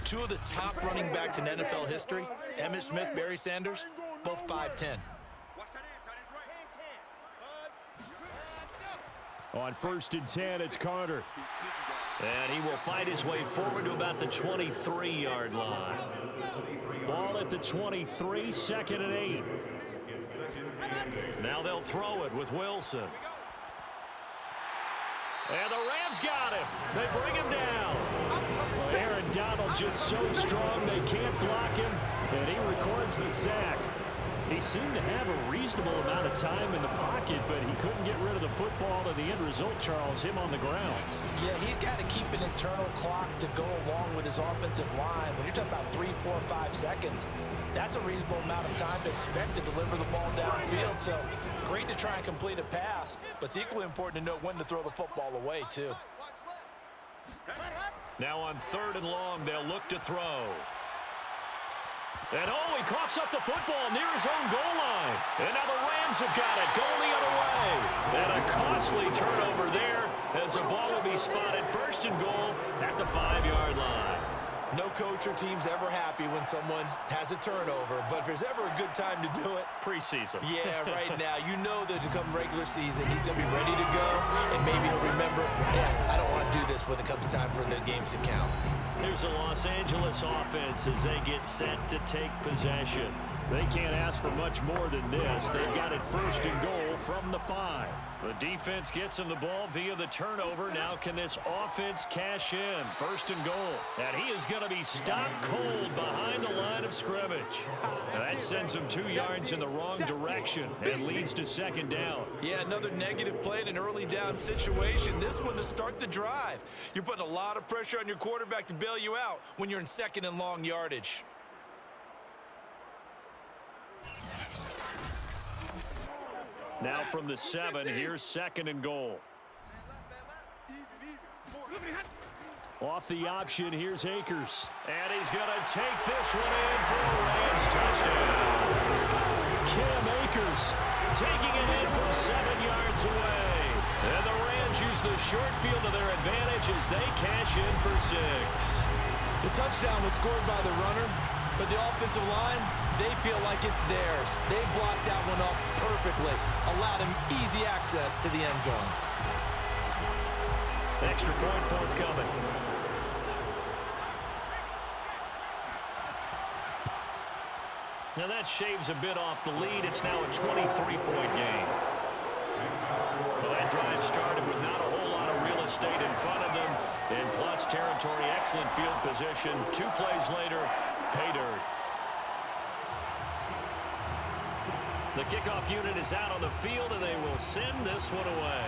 2 of the top running backs in NFL history, Emmitt Smith, Barry Sanders, both 5'10". On 1st and 10, it's Carter. And he will fight his way forward to about the 23-yard line. Ball at the 23, 2nd and 8. Now they'll throw it with Wilson. And the Rams got him. They bring him down. Well, Aaron Donald just so strong they can't block him, and he records the sack. He seemed to have a reasonable amount of time in the pocket, but he couldn't get rid of the football, and the end result, Charles, him on the ground. Yeah, he's got to keep an internal clock to go along with his offensive line. When you're talking about 3, 4, 5 seconds, that's a reasonable amount of time to expect to deliver the ball downfield. So great to try and complete a pass, but it's equally important to know when to throw the football away, too. Now on 3rd and long, they'll look to throw. And he coughs up the football near his own goal line. And now the Rams have got it, going the other way. And a costly turnover there as the ball will be spotted 1st and goal at the 5-yard line. No coach or team's ever happy when someone has a turnover, but if there's ever a good time to do it, Preseason. Yeah, right now. You know that to come regular season, he's going to be ready to go, and maybe he'll remember, yeah, I don't want to do this when it comes time for the games to count. Here's the Los Angeles offense as they get set to take possession. They can't ask for much more than this. They've got it 1st and goal from the 5. The defense gets him the ball via the turnover. Now can this offense cash in? 1st and goal. And he is going to be stopped cold behind the line of scrimmage. Now that sends him 2 yards in the wrong direction and leads to 2nd down. Yeah, another negative play in an early down situation. This one to start the drive. You're putting a lot of pressure on your quarterback to bail you out when you're in 2nd and long yardage. Now from the 7, here's 2nd and goal. Off the option, here's Akers. And he's going to take this one in for a Rams touchdown. Cam Akers taking it in from 7 yards away. And the Rams use the short field to their advantage as they cash in for 6. The touchdown was scored by the runner, But the offensive line, they feel like it's theirs. They blocked that one up perfectly, allowed him easy access to the end zone. Extra point forthcoming. Now that shaves a bit off the lead. It's now a 23-point game. Well, that drive started with not a whole lot of real estate in front of them. In plus territory, excellent field position. 2 plays later, pay dirt. The kickoff unit is out on the field, and they will send this one away.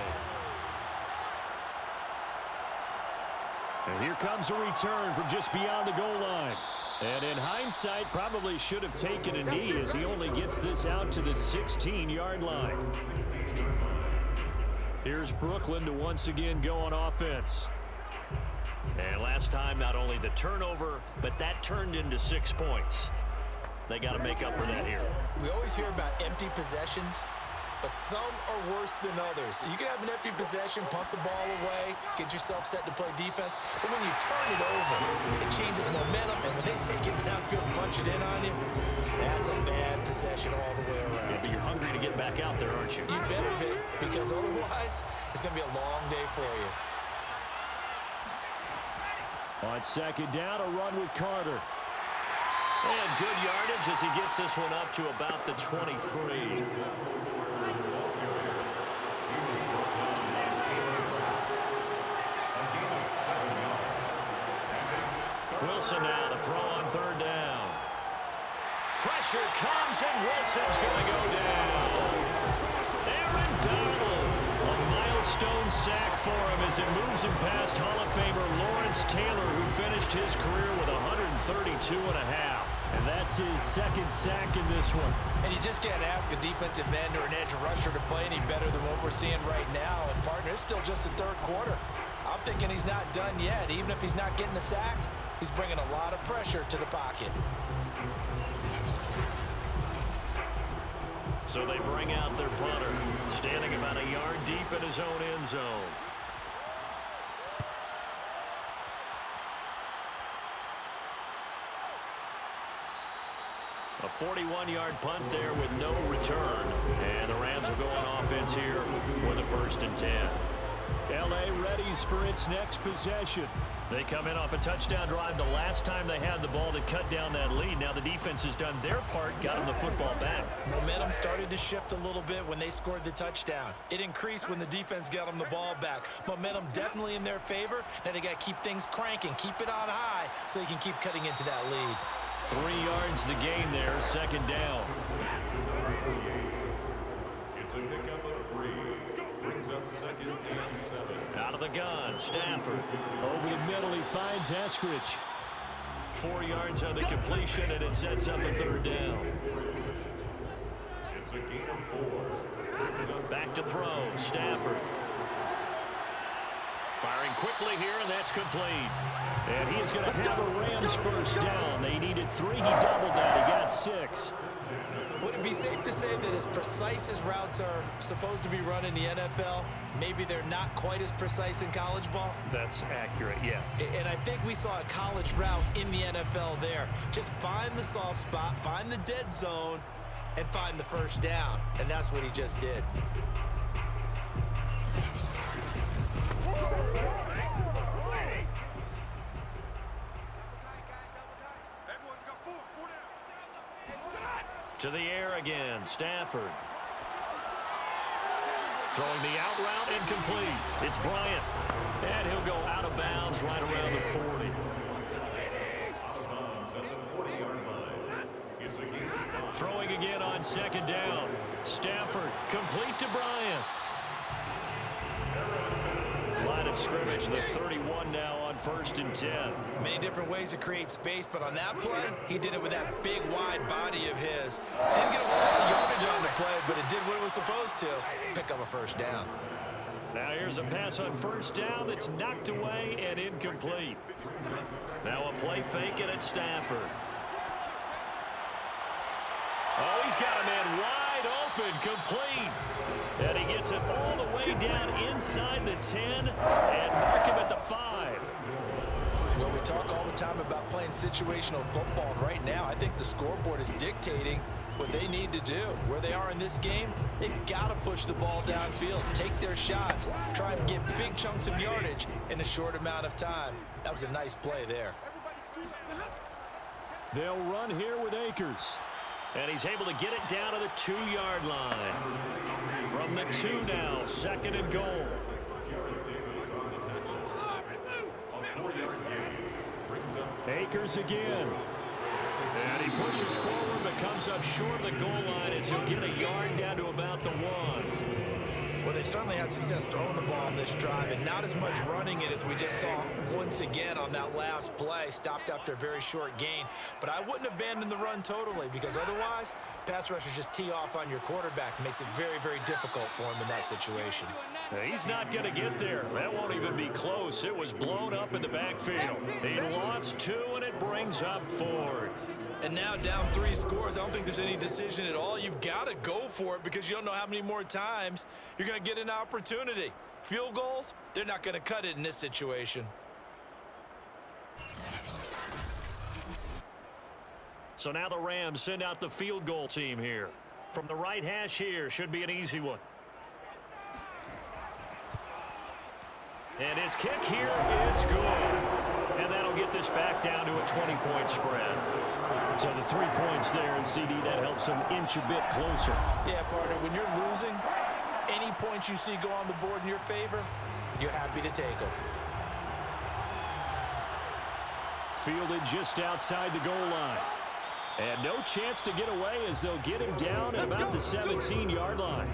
And here comes a return from just beyond the goal line. And in hindsight, probably should have taken a knee as he only gets this out to the 16-yard line. Here's Brooklyn to once again go on offense. And last time, not only the turnover, but that turned into 6 points. They got to make up for that here. We always hear about empty possessions, but some are worse than others. You can have an empty possession, punt the ball away, get yourself set to play defense, but when you turn it over, it changes momentum, and when they take it downfield and punch it in on you, that's a bad possession all the way around. Yeah, but you're hungry to get back out there, aren't you? You better be, because otherwise, it's going to be a long day for you. On second down, a run with Carter. And good yardage as he gets this one up to about the 23. Wilson now to throw on third down. Pressure comes, and Wilson's going to go down. Aaron Donald, a milestone sack for him as it moves him past Hall of Famer Lawrence Taylor, who finished his career with 132.5. And that's his second sack in this one. And you just can't ask a defensive end or an edge rusher to play any better than what we're seeing right now. And, partner, it's still just the third quarter. I'm thinking he's not done yet. Even if he's not getting a sack, he's bringing a lot of pressure to the pocket. So they bring out their punter, standing about a yard deep in his own end zone. A 41-yard punt there with no return. And the Rams will go on offense here for the 1st and 10. L.A. readies for its next possession. They come in off a touchdown drive the last time they had the ball that cut down that lead. Now the defense has done their part, got them the football back. Momentum started to shift a little bit when they scored the touchdown. It increased when the defense got them the ball back. Momentum definitely in their favor. Now they got to keep things cranking, keep it on high so they can keep cutting into that lead. 3 yards the gain there, 2nd down. It's a pickup of 3. Brings up 2nd and 7. Out of the gun, Stafford. Over the middle, he finds Eskridge. 4 yards on the completion, and it sets up a 3rd down. It's a gain of 4. Back to throw, Stafford. Firing quickly here, and that's complete. And he is going to have a Rams first down. They needed 3. He doubled that. He got 6. Would it be safe to say that as precise as routes are supposed to be run in the NFL, maybe they're not quite as precise in college ball? That's accurate, yeah. And I think we saw a college route in the NFL there. Just find the soft spot, find the dead zone, and find the first down. And that's what he just did. To the air again, Stafford. Throwing the out route, incomplete. It's Bryant. And he'll go out of bounds right around the 40. Out of bounds at the 40-yard line. It's a gain of 5. Throwing again on 2nd down. Stafford, complete to Bryant. Line of scrimmage, the 31 now on 1st and 10. Many different ways to create space, but on that play, he did it with that big, wide body of his. Didn't get a whole lot of yardage on the play, but it did what it was supposed to. Pick up a first down. Now here's a pass on 1st down that's knocked away and incomplete. Now a play fake, and it's Stafford. Oh, he's got a man wide open, complete. And he gets it all the way down inside the 10 and mark him at the 5. Well, we talk all the time about playing situational football, and right now I think the scoreboard is dictating what they need to do. Where they are in this game, they've got to push the ball downfield, take their shots, try and get big chunks of yardage in a short amount of time. That was a nice play there. They'll run here with Akers. And he's able to get it down to the 2-yard line. From the 2 now, 2nd and goal. Akers again. And he pushes forward but comes up short of the goal line as he'll get a yard down to about the 1. Well, they certainly had success throwing the ball on this drive and not as much running it as we just saw once again on that last play. Stopped after a very short gain. But I wouldn't abandon the run totally because otherwise, pass rushers just tee off on your quarterback. Makes it very, very difficult for him in that situation. He's not going to get there. That won't even be close. It was blown up in the backfield. He lost 2, and it brings up 4th. And now down 3 scores. I don't think there's any decision at all. You've got to go for it because you don't know how many more times you're going to get an opportunity. Field goals, they're not going to cut it in this situation. So now the Rams send out the field goal team here. From the right hash here, should be an easy one. And his kick here is good. And that'll get this back down to a 20-point spread. So the 3 points there, and CD, that helps them inch a bit closer. Yeah, partner, when you're losing, any points you see go on the board in your favor, you're happy to take them. Fielded just outside the goal line. And no chance to get away as they'll get him down at about the 17-yard line.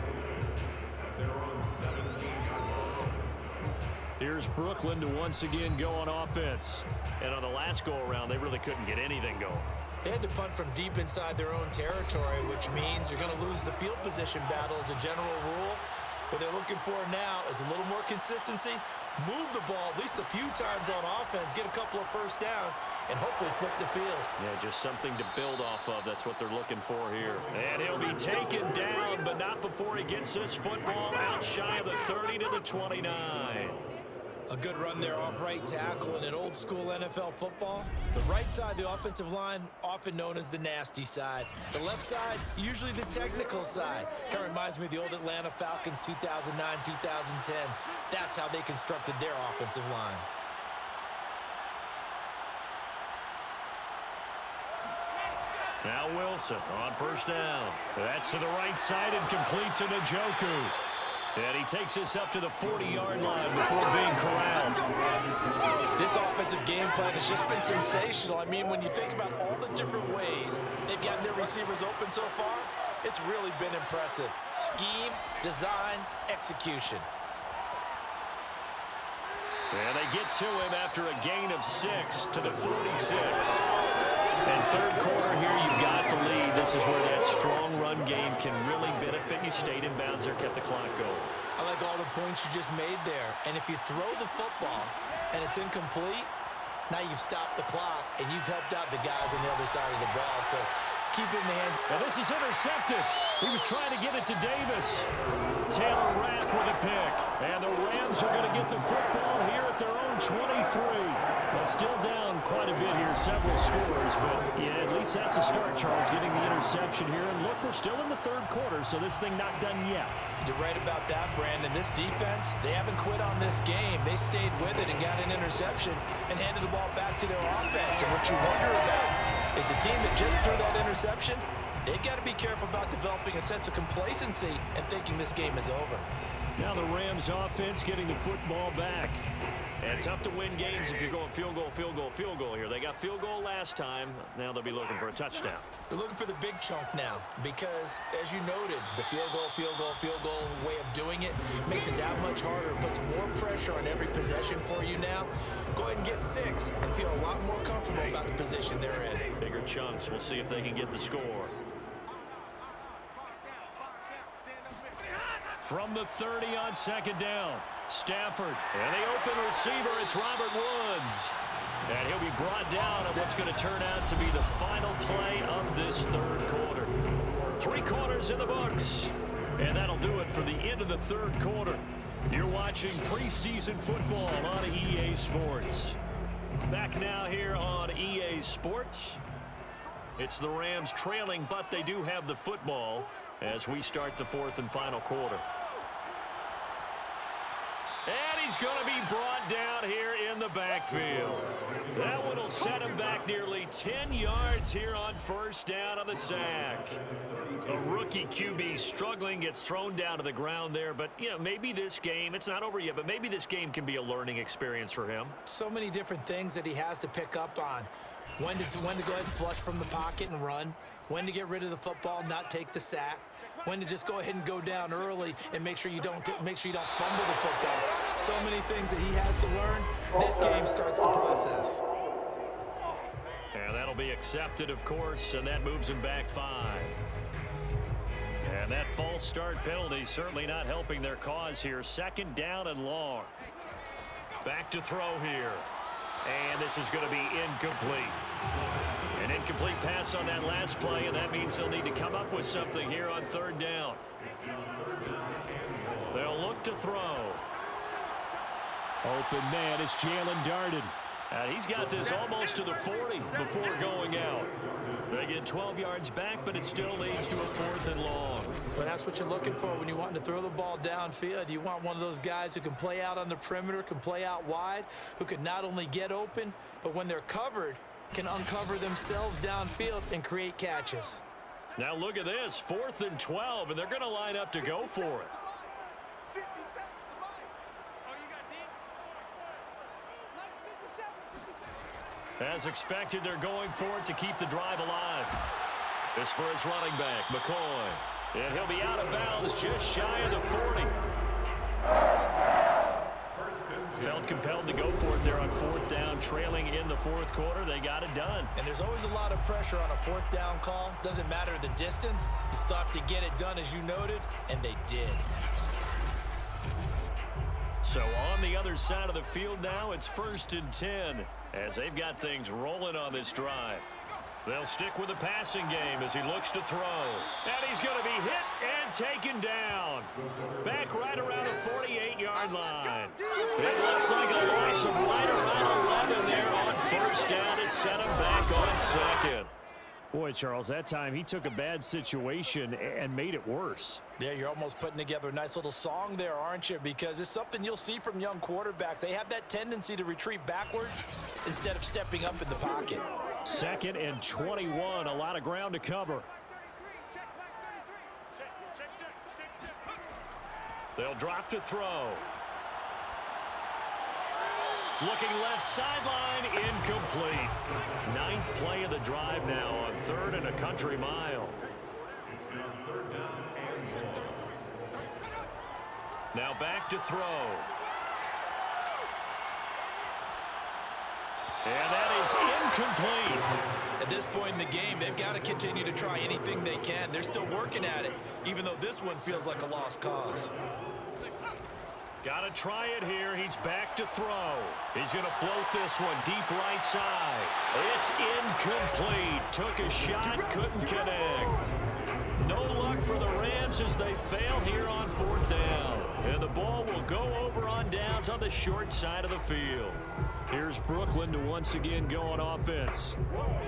Here's Brooklyn to once again go on offense. And on the last go-around, they really couldn't get anything going. They had to punt from deep inside their own territory, which means you're going to lose the field position battle as a general rule. What they're looking for now is a little more consistency, move the ball at least a few times on offense, get a couple of first downs, and hopefully flip the field. Yeah, just something to build off of. That's what they're looking for here. And he'll be taken down, but not before he gets this football out shy of the 30 to the 29. A good run there off right tackle in an old school NFL football. The right side of the offensive line, often known as the nasty side. The left side, usually the technical side. Kind of reminds me of the old Atlanta Falcons 2009, 2010. That's how they constructed their offensive line. Now Wilson on first down. That's to the right side and complete to Njoku. And he takes this up to the 40-yard line before being corralled. This offensive game plan has just been sensational. I mean, when you think about all the different ways they've gotten their receivers open so far, it's really been impressive. Scheme, design, execution. And they get to him after a gain of 6 to the 46. And third quarter here, you've got the lead. This is where that strong run game can really benefit you. Stayed in bounds there, kept the clock going. I like all the points you just made there. And if you throw the football and it's incomplete, now you've stopped the clock and you've helped out the guys on the other side of the ball. So keep it in the hands. Now this is intercepted. He was trying to get it to Davis. Taylor Rapp with a pick. And the Rams are going to get the football here at their own 23. Well, still down quite a bit here, several scores, but yeah, at least that's a start, Charles, getting the interception here. And look, we're still in the third quarter, so this thing not done yet. You're right about that, Brandon. This defense, they haven't quit on this game. They stayed with it and got an interception and handed the ball back to their offense. And what you wonder about is the team that just threw that interception, they've got to be careful about developing a sense of complacency and thinking this game is over. Now the Rams offense getting the football back. And tough to win games if you're going field goal, field goal, field goal here. They got field goal last time. Now they'll be looking for a touchdown. They're looking for the big chunk now because, as you noted, the field goal way of doing it makes it that much harder. It puts more pressure on every possession for you now. Go ahead and get 6 and feel a lot more comfortable about the position they're in. Bigger chunks. We'll see if they can get the score. From the 30 on second down, Stafford. And the open receiver, it's Robert Woods. And he'll be brought down at what's going to turn out to be the final play of this third quarter. 3 quarters in the books. And that'll do it for the end of the third quarter. You're watching preseason football on EA Sports. Back now here on EA Sports. It's the Rams trailing, but they do have the football as we start the fourth and final quarter. And he's going to be brought down here in the backfield. That one will set him back nearly 10 yards here on first down on the sack. A rookie QB struggling, gets thrown down to the ground there. But, you know, maybe this game, it's not over yet, but maybe this game can be a learning experience for him. So many different things that he has to pick up on. When to go ahead and flush from the pocket and run. When to get rid of the football, not take the sack. When to just go ahead and go down early and make sure you don't fumble the football. So many things that he has to learn. This game starts the process. And that'll be accepted, of course, and that moves him back 5. And that false start penalty certainly not helping their cause here. Second down and long. Back to throw here. And this is going to be incomplete. An incomplete pass on that last play, and that means they'll need to come up with something here on third down. They'll look to throw. Open man, it's Jalen Darden. And he's got this almost to the 40 before going out. They get 12 yards back, but it still leads to a fourth and long. But that's what you're looking for when you want to throw the ball downfield. You want one of those guys who can play out on the perimeter, can play out wide, who can not only get open, but when they're covered, can uncover themselves downfield and create catches. Now look at this, 4th and 12, and they're going to line up to go for it. As expected, they're going for it to keep the drive alive. This for his running back, McCoy. And he'll be out of bounds just shy of the 40. Felt compelled to go for it there on fourth down, trailing in the fourth quarter. They got it done. And there's always a lot of pressure on a fourth down call. Doesn't matter the distance. You still have to get it done, as you noted, and they did. So on the other side of the field now, it's 1st and 10 as they've got things rolling on this drive. They'll stick with the passing game as he looks to throw. And he's going to be hit and taken down. Back right around the 48-yard line. It looks like a loss of right around 11 there on first down to set him back on second. Boy, Charles, that time he took a bad situation and made it worse. Yeah, you're almost putting together a nice little song there, aren't you? Because it's something you'll see from young quarterbacks. They have that tendency to retreat backwards instead of stepping up in the pocket. 2nd and 21, a lot of ground to cover. They'll drop to throw. Looking left sideline, incomplete. 9th play of the drive now on 3rd and a country mile. It's now 3rd down and long. Now back to throw. And that is incomplete. At this point in the game, they've got to continue to try anything they can. They're still working at it, even though this one feels like a lost cause. Got to try it here. He's back to throw. He's going to float this one deep right side. It's incomplete. Took a shot, couldn't connect. No luck for the Rams as they fail here on 4th down. And the ball will go over on downs on the short side of the field. Here's Brooklyn to once again go on offense.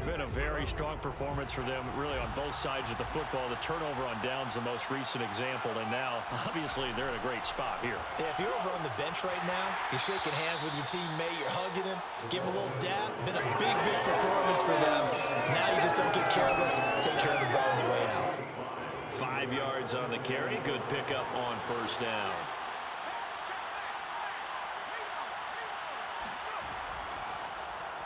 Been a very strong performance for them, really, on both sides of the football. The turnover on downs, the most recent example, and now, obviously, they're in a great spot here. Yeah, if you're over on the bench right now, you're shaking hands with your teammate, you're hugging him, give him a little dap. Been a big, big performance for them. Now you just don't get careless. Take care of the ball on the way out. 5 yards on the carry. Good pickup on first down.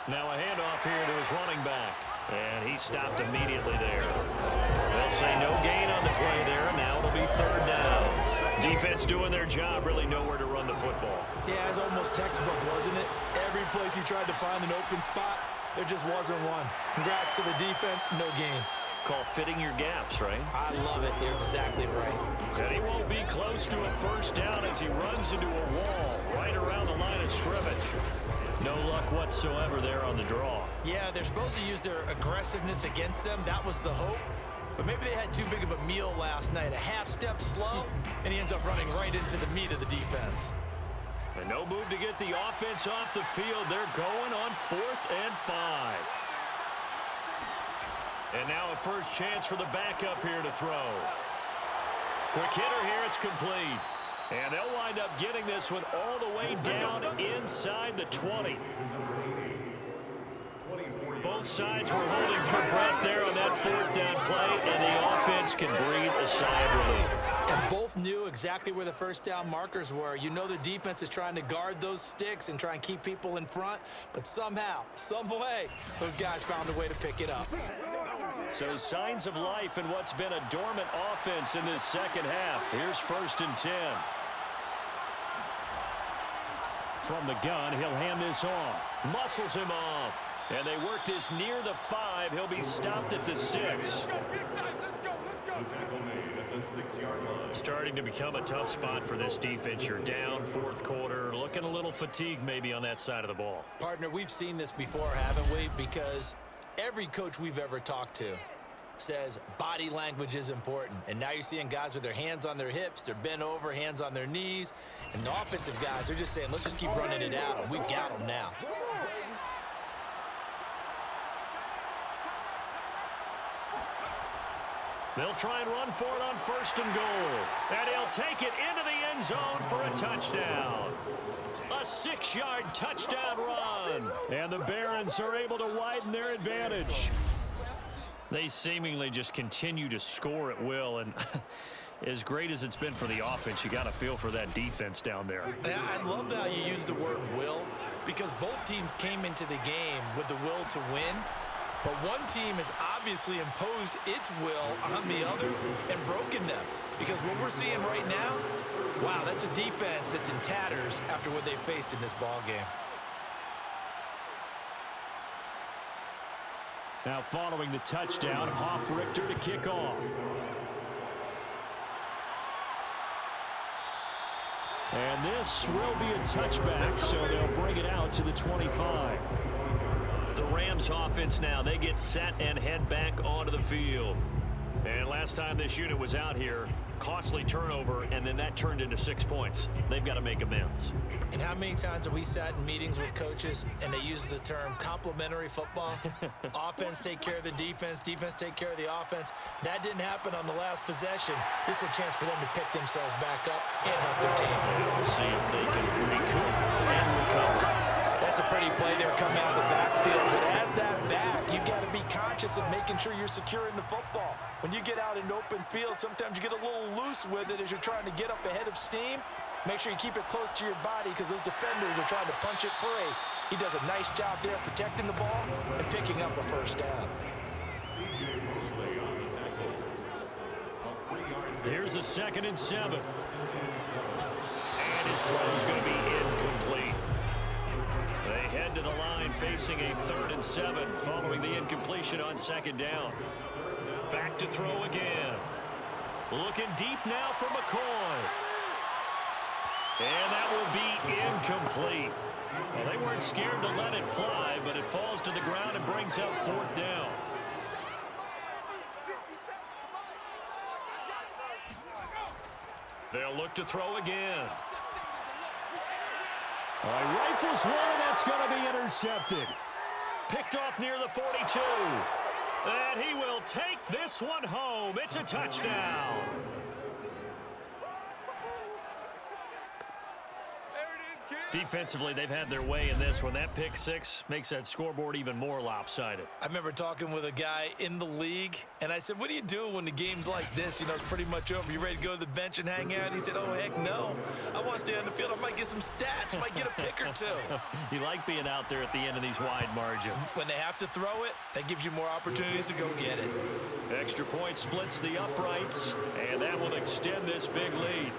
Now a handoff here to his running back. And he stopped immediately there. They'll say no gain on the play there. Now it'll be 3rd down. Defense doing their job, really nowhere to run the football. Yeah, it's almost textbook, wasn't it? Every place he tried to find an open spot, there just wasn't one. Congrats to the defense, no gain. Call fitting your gaps, right? I love it. You're exactly right. And he won't be close to a first down as he runs into a wall right around the line of scrimmage. No luck whatsoever there on the draw. Yeah, they're supposed to use their aggressiveness against them. That was the hope. But maybe they had too big of a meal last night. A half step slow, and he ends up running right into the meat of the defense. And no move to get the offense off the field. They're going on 4th and 5. And now a first chance for the backup here to throw. Quick hitter here, it's complete. And they'll wind up getting this one all the way down inside the 20. Both sides were holding their breath there on that 4th down play, and the offense can breathe a sigh of relief. And both knew exactly where the first down markers were. You know the defense is trying to guard those sticks and try and keep people in front, but somehow, some way, those guys found a way to pick it up. So signs of life in what's been a dormant offense in this second half. Here's 1st and 10. From the gun, he'll hand this off. Muscles him off. And they work this near the 5. He'll be stopped at the 6. Starting to become a tough spot for this defense. You're down 4th quarter. Looking a little fatigued maybe on that side of the ball. Partner, we've seen this before, haven't we? Because every coach we've ever talked to says body language is important. And now you're seeing guys with their hands on their hips, they're bent over, hands on their knees. And the offensive guys are just saying, let's just keep running it out, and we've got them now. They'll try and run for it on 1st and goal. And he'll take it into the end zone for a touchdown. A 6-yard touchdown run. And the Barons are able to widen their advantage. They seemingly just continue to score at will. And as great as it's been for the offense, you got to feel for that defense down there. I love how you use the word will, because both teams came into the game with the will to win. But one team has obviously imposed its will on the other and broken them. Because what we're seeing right now, wow, that's a defense that's in tatters after what they've faced in this ball game. Now following the touchdown, Richter to kick off. And this will be a touchback, so they'll bring it out to the 25. The Rams offense now, they get set and head back onto the field. And last time this unit was out here, costly turnover, and then that turned into 6 points. They've got to make amends. And how many times have we sat in meetings with coaches and they use the term complementary football? Offense take care of the defense, defense take care of the offense. That didn't happen on the last possession. This is a chance for them to pick themselves back up and help their team. We'll see if they can recoup and recover. That's a pretty play there coming out of the backfield. But as that back, you've got to be conscious of making sure you're securing the football. When you get out in open field, sometimes you get a little loose with it as you're trying to get up ahead of steam. Make sure you keep it close to your body because those defenders are trying to punch it free. He does a nice job there protecting the ball and picking up a first down. Here's a 2nd and 7. And his throw is going to be incomplete. They head to the line facing a 3rd and 7 following the incompletion on 2nd down. Back to throw again. Looking deep now for McCoy. And that will be incomplete. Well, they weren't scared to let it fly, but it falls to the ground and brings up 4th down. They'll look to throw again. Rifles one, and that's going to be intercepted. Picked off near the 42. And he will take this one home. It's a touchdown. Defensively, they've had their way in this one. That pick 6 makes that scoreboard even more lopsided. I remember talking with a guy in the league, and I said, what do you do when the game's like this? You know, it's pretty much over. You ready to go to the bench and hang out? And he said, oh, heck no. I want to stay on the field. I might get some stats. Might get a pick or two. You like being out there at the end of these wide margins. When they have to throw it, that gives you more opportunities to go get it. Extra point splits the uprights, and that will extend this big lead.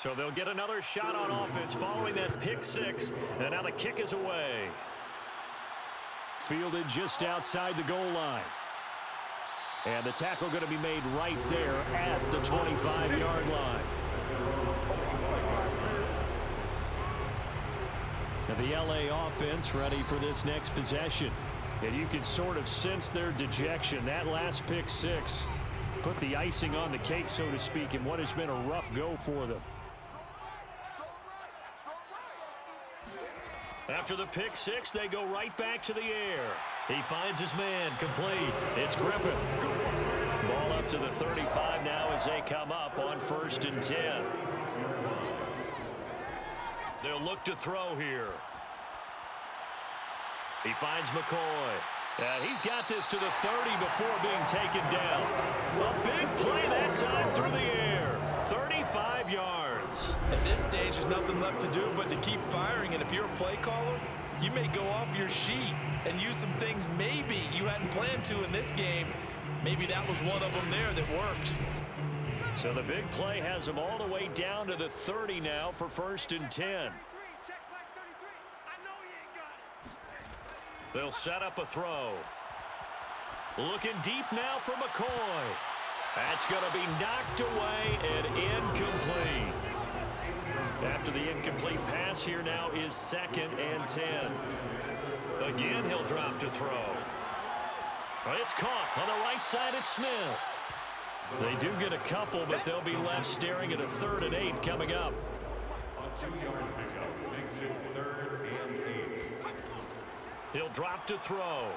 So they'll get another shot on offense following that pick 6, and now the kick is away. Fielded just outside the goal line. And the tackle going to be made right there at the 25-yard line. And the LA offense ready for this next possession. And you can sort of sense their dejection. That last pick six put the icing on the cake, so to speak, in what has been a rough go for them. After the pick six, they go right back to the air. He finds his man, complete. It's Griffith. Ball up to the 35 now as they come up on 1st and 10. They'll look to throw here. He finds McCoy. And he's got this to the 30 before being taken down. A big play that time through the air. 35 yards. At this stage, there's nothing left to do but to keep firing. And if you're a play caller, you may go off your sheet and use some things maybe you hadn't planned to in this game. Maybe that was one of them there that worked. So the big play has them all the way down to the 30 now for 1st and 10. They'll set up a throw. Looking deep now for McCoy. That's going to be knocked away and incomplete. After the incomplete pass, here now is 2nd and 10. Again, he'll drop to throw. It's caught on the right side at Smith. They do get a couple, but they'll be left staring at a 3rd and 8 coming up. A 2-yard pickup makes it 3rd and 8. He'll drop to throw.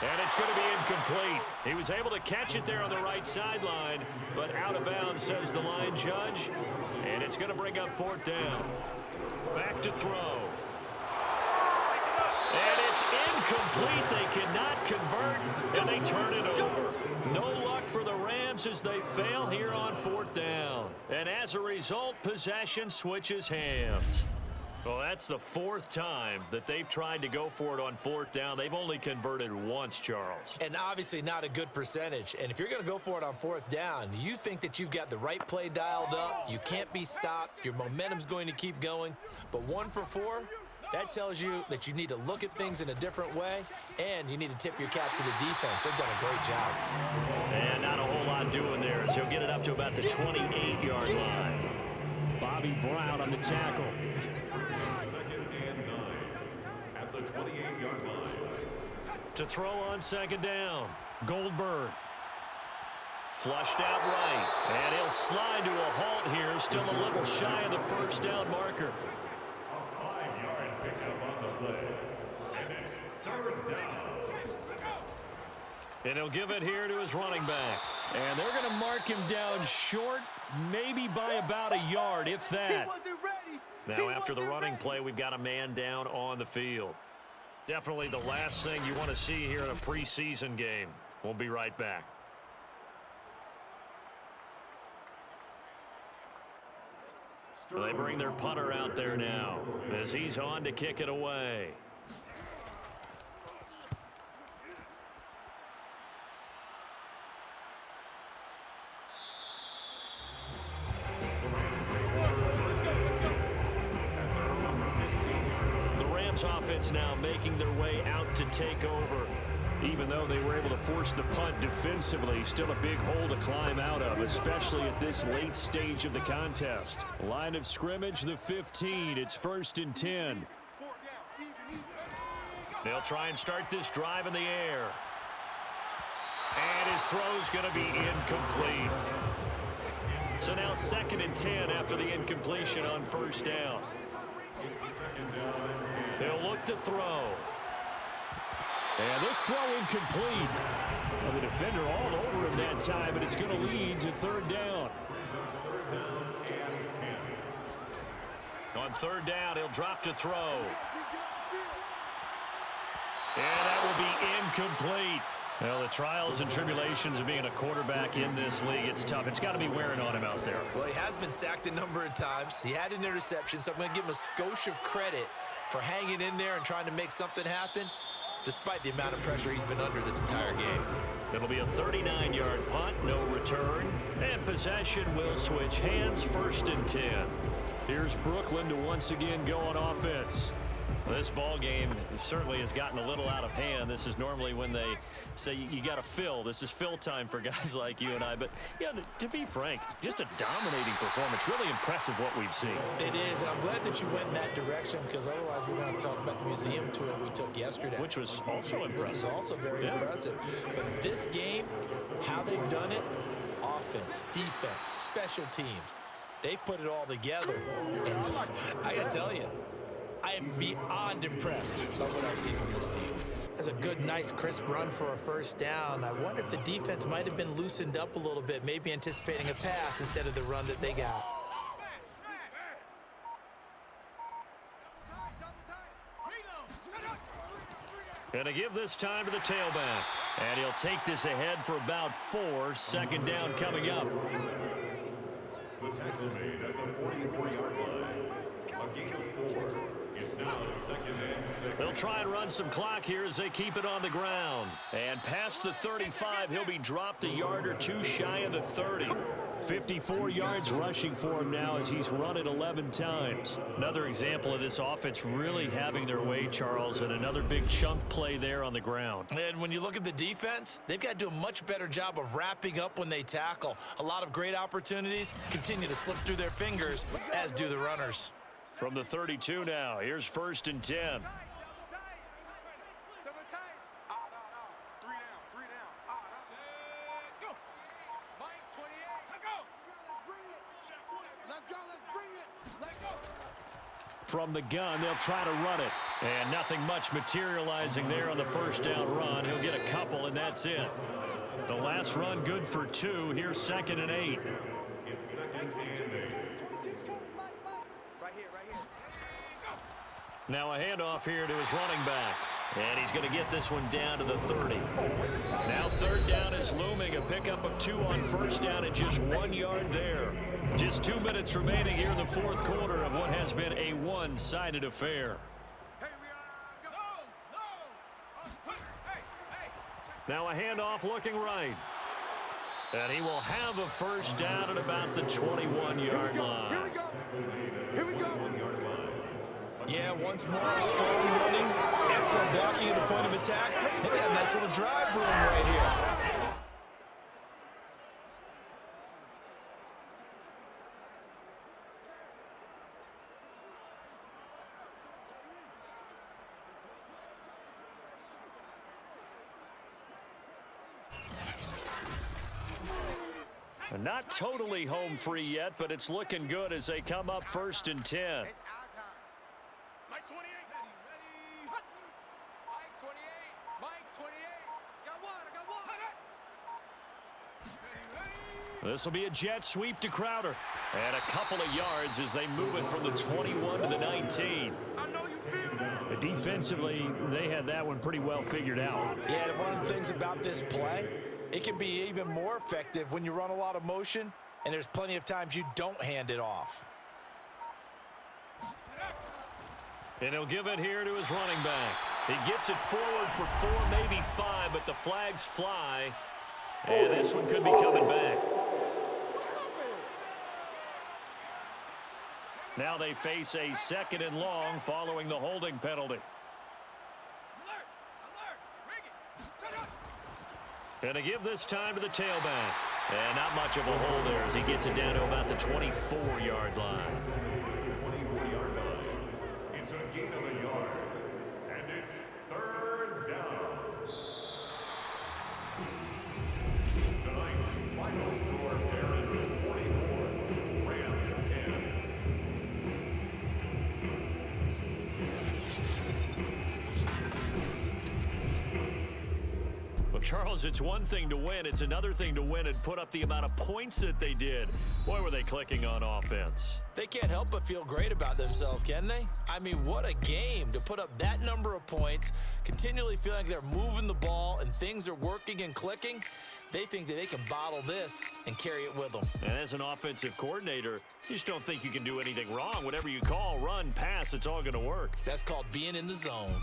And it's going to be incomplete. He was able to catch it there on the right sideline, but out of bounds, says the line judge. And it's going to bring up 4th down. Back to throw. And it's incomplete. They cannot convert, and they turn it over. No luck for the Rams as they fail here on 4th down. And as a result, possession switches hands. Well, that's the 4th time that they've tried to go for it on 4th down. They've only converted once, Charles. And obviously not a good percentage. And if you're going to go for it on 4th down, you think that you've got the right play dialed up. You can't be stopped. Your momentum's going to keep going. But 1 for 4, that tells you that you need to look at things in a different way, and you need to tip your cap to the defense. They've done a great job. And not a whole lot doing there, so he'll get it up to about the 28-yard line. Bobby Brown on the tackle. 2nd and 9 at the 28-yard line. To throw on 2nd down, Goldberg. Flushed out right, and he'll slide to a halt here, still a little shy of the 1st down marker. A 5-yard pickup on the play. And it's 3rd down. And he'll give it here to his running back. And they're going to mark him down short, maybe by about a yard, if that. Now, after the running play, we've got a man down on the field. Definitely the last thing you want to see here in a preseason game. We'll be right back. They bring their punter out there now as he's on to kick it away. Offense now making their way out to take over. Even though they were able to force the punt defensively, still a big hole to climb out of, especially at this late stage of the contest. Line of scrimmage, the 15. It's 1st and 10. They'll try and start this drive in the air. And his throw's going to be incomplete. So now 2nd and 10 after the incompletion on 1st down. They'll look to throw. And this throw incomplete. Well, the defender all over him that time, but it's going to lead to 3rd down. On 3rd down, he'll drop to throw. And that will be incomplete. Well, the trials and tribulations of being a quarterback in this league, it's tough. It's got to be wearing on him out there. Well, he has been sacked a number of times. He had an interception, so I'm going to give him a skosh of credit for hanging in there and trying to make something happen, despite the amount of pressure he's been under this entire game. It'll be a 39-yard punt, no return, and possession will switch hands, 1st and 10. Here's Brooklyn to once again go on offense. This ball game certainly has gotten a little out of hand. This is normally when they say you got to fill. This is fill time for guys like you and I. But, yeah, to be frank, just a dominating performance. Really impressive what we've seen. It is, and I'm glad that you went in that direction because otherwise we're going to talk about the museum tour we took yesterday. Which was also impressive. Which was also very impressive. But this game, how they've done it, offense, defense, special teams, they put it all together. And I got to tell you, I am beyond impressed by what I've seen from this team. That's a good, nice, crisp run for a first down. I wonder if the defense might have been loosened up a little bit, maybe anticipating a pass instead of the run that they got. Gonna give this time to the tailback. And he'll take this ahead for about 4. Second down coming up. The tackle made at the 44-yard line. A gain of 4. It's now 2nd and 6. They'll try and run some clock here as they keep it on the ground. And past the 35, he'll be dropped a yard or 2 shy of the 30. 54 yards rushing for him now as he's run it 11 times. Another example of this offense really having their way, Charles, and another big chunk play there on the ground. And when you look at the defense, they've got to do a much better job of wrapping up when they tackle. A lot of great opportunities continue to slip through their fingers, as do the runners. From the 32 now, here's 1st and 10. From the gun, they'll try to run it. And nothing much materializing there on the first down run. He'll get a couple, and that's it. The last run good for 2. Here's 2nd and 8. It's 2nd and 8. Now a handoff here to his running back. And he's going to get this one down to the 30. Now 3rd down is looming. A pickup of 2 on 1st down and just 1 yard there. Just 2 minutes remaining here in the 4th quarter of what has been a one-sided affair. Now a handoff looking right. And he will have a first down at about the 21-yard line. Here we go. Yeah, once more, strong running, excellent blocking at the point of attack. They've got a nice little drive brewing right here. Not totally home free yet, but it's looking good as they come up 1st and 10. This will be a jet sweep to Crowder. And a couple of yards as they move it from the 21 to the 19. Defensively, they had that one pretty well figured out. Yeah, and one of the things about this play, it can be even more effective when you run a lot of motion, and there's plenty of times you don't hand it off. And he'll give it here to his running back. He gets it forward for 4, maybe 5, but the flags fly. And this one could be coming back. Now they face a 2nd and long following the holding penalty. And to give this time to the tailback. And not much of a hole there as he gets it down to about the 24-yard line. 24-yard line. It's a gain of a yard. And it's 3rd down. Tonight's final score, Barons 44, Rams 10. Well, Charles, it's one thing to win. It's another thing to win and put up the amount of points that they did. Boy, were they clicking on offense. They can't help but feel great about themselves, can they? I mean, what a game to put up that number of points, continually feeling like they're moving the ball and things are working and clicking. They think that they can bottle this and carry it with them. And as an offensive coordinator, you just don't think you can do anything wrong. Whatever you call, run, pass, it's all going to work. That's called being in the zone.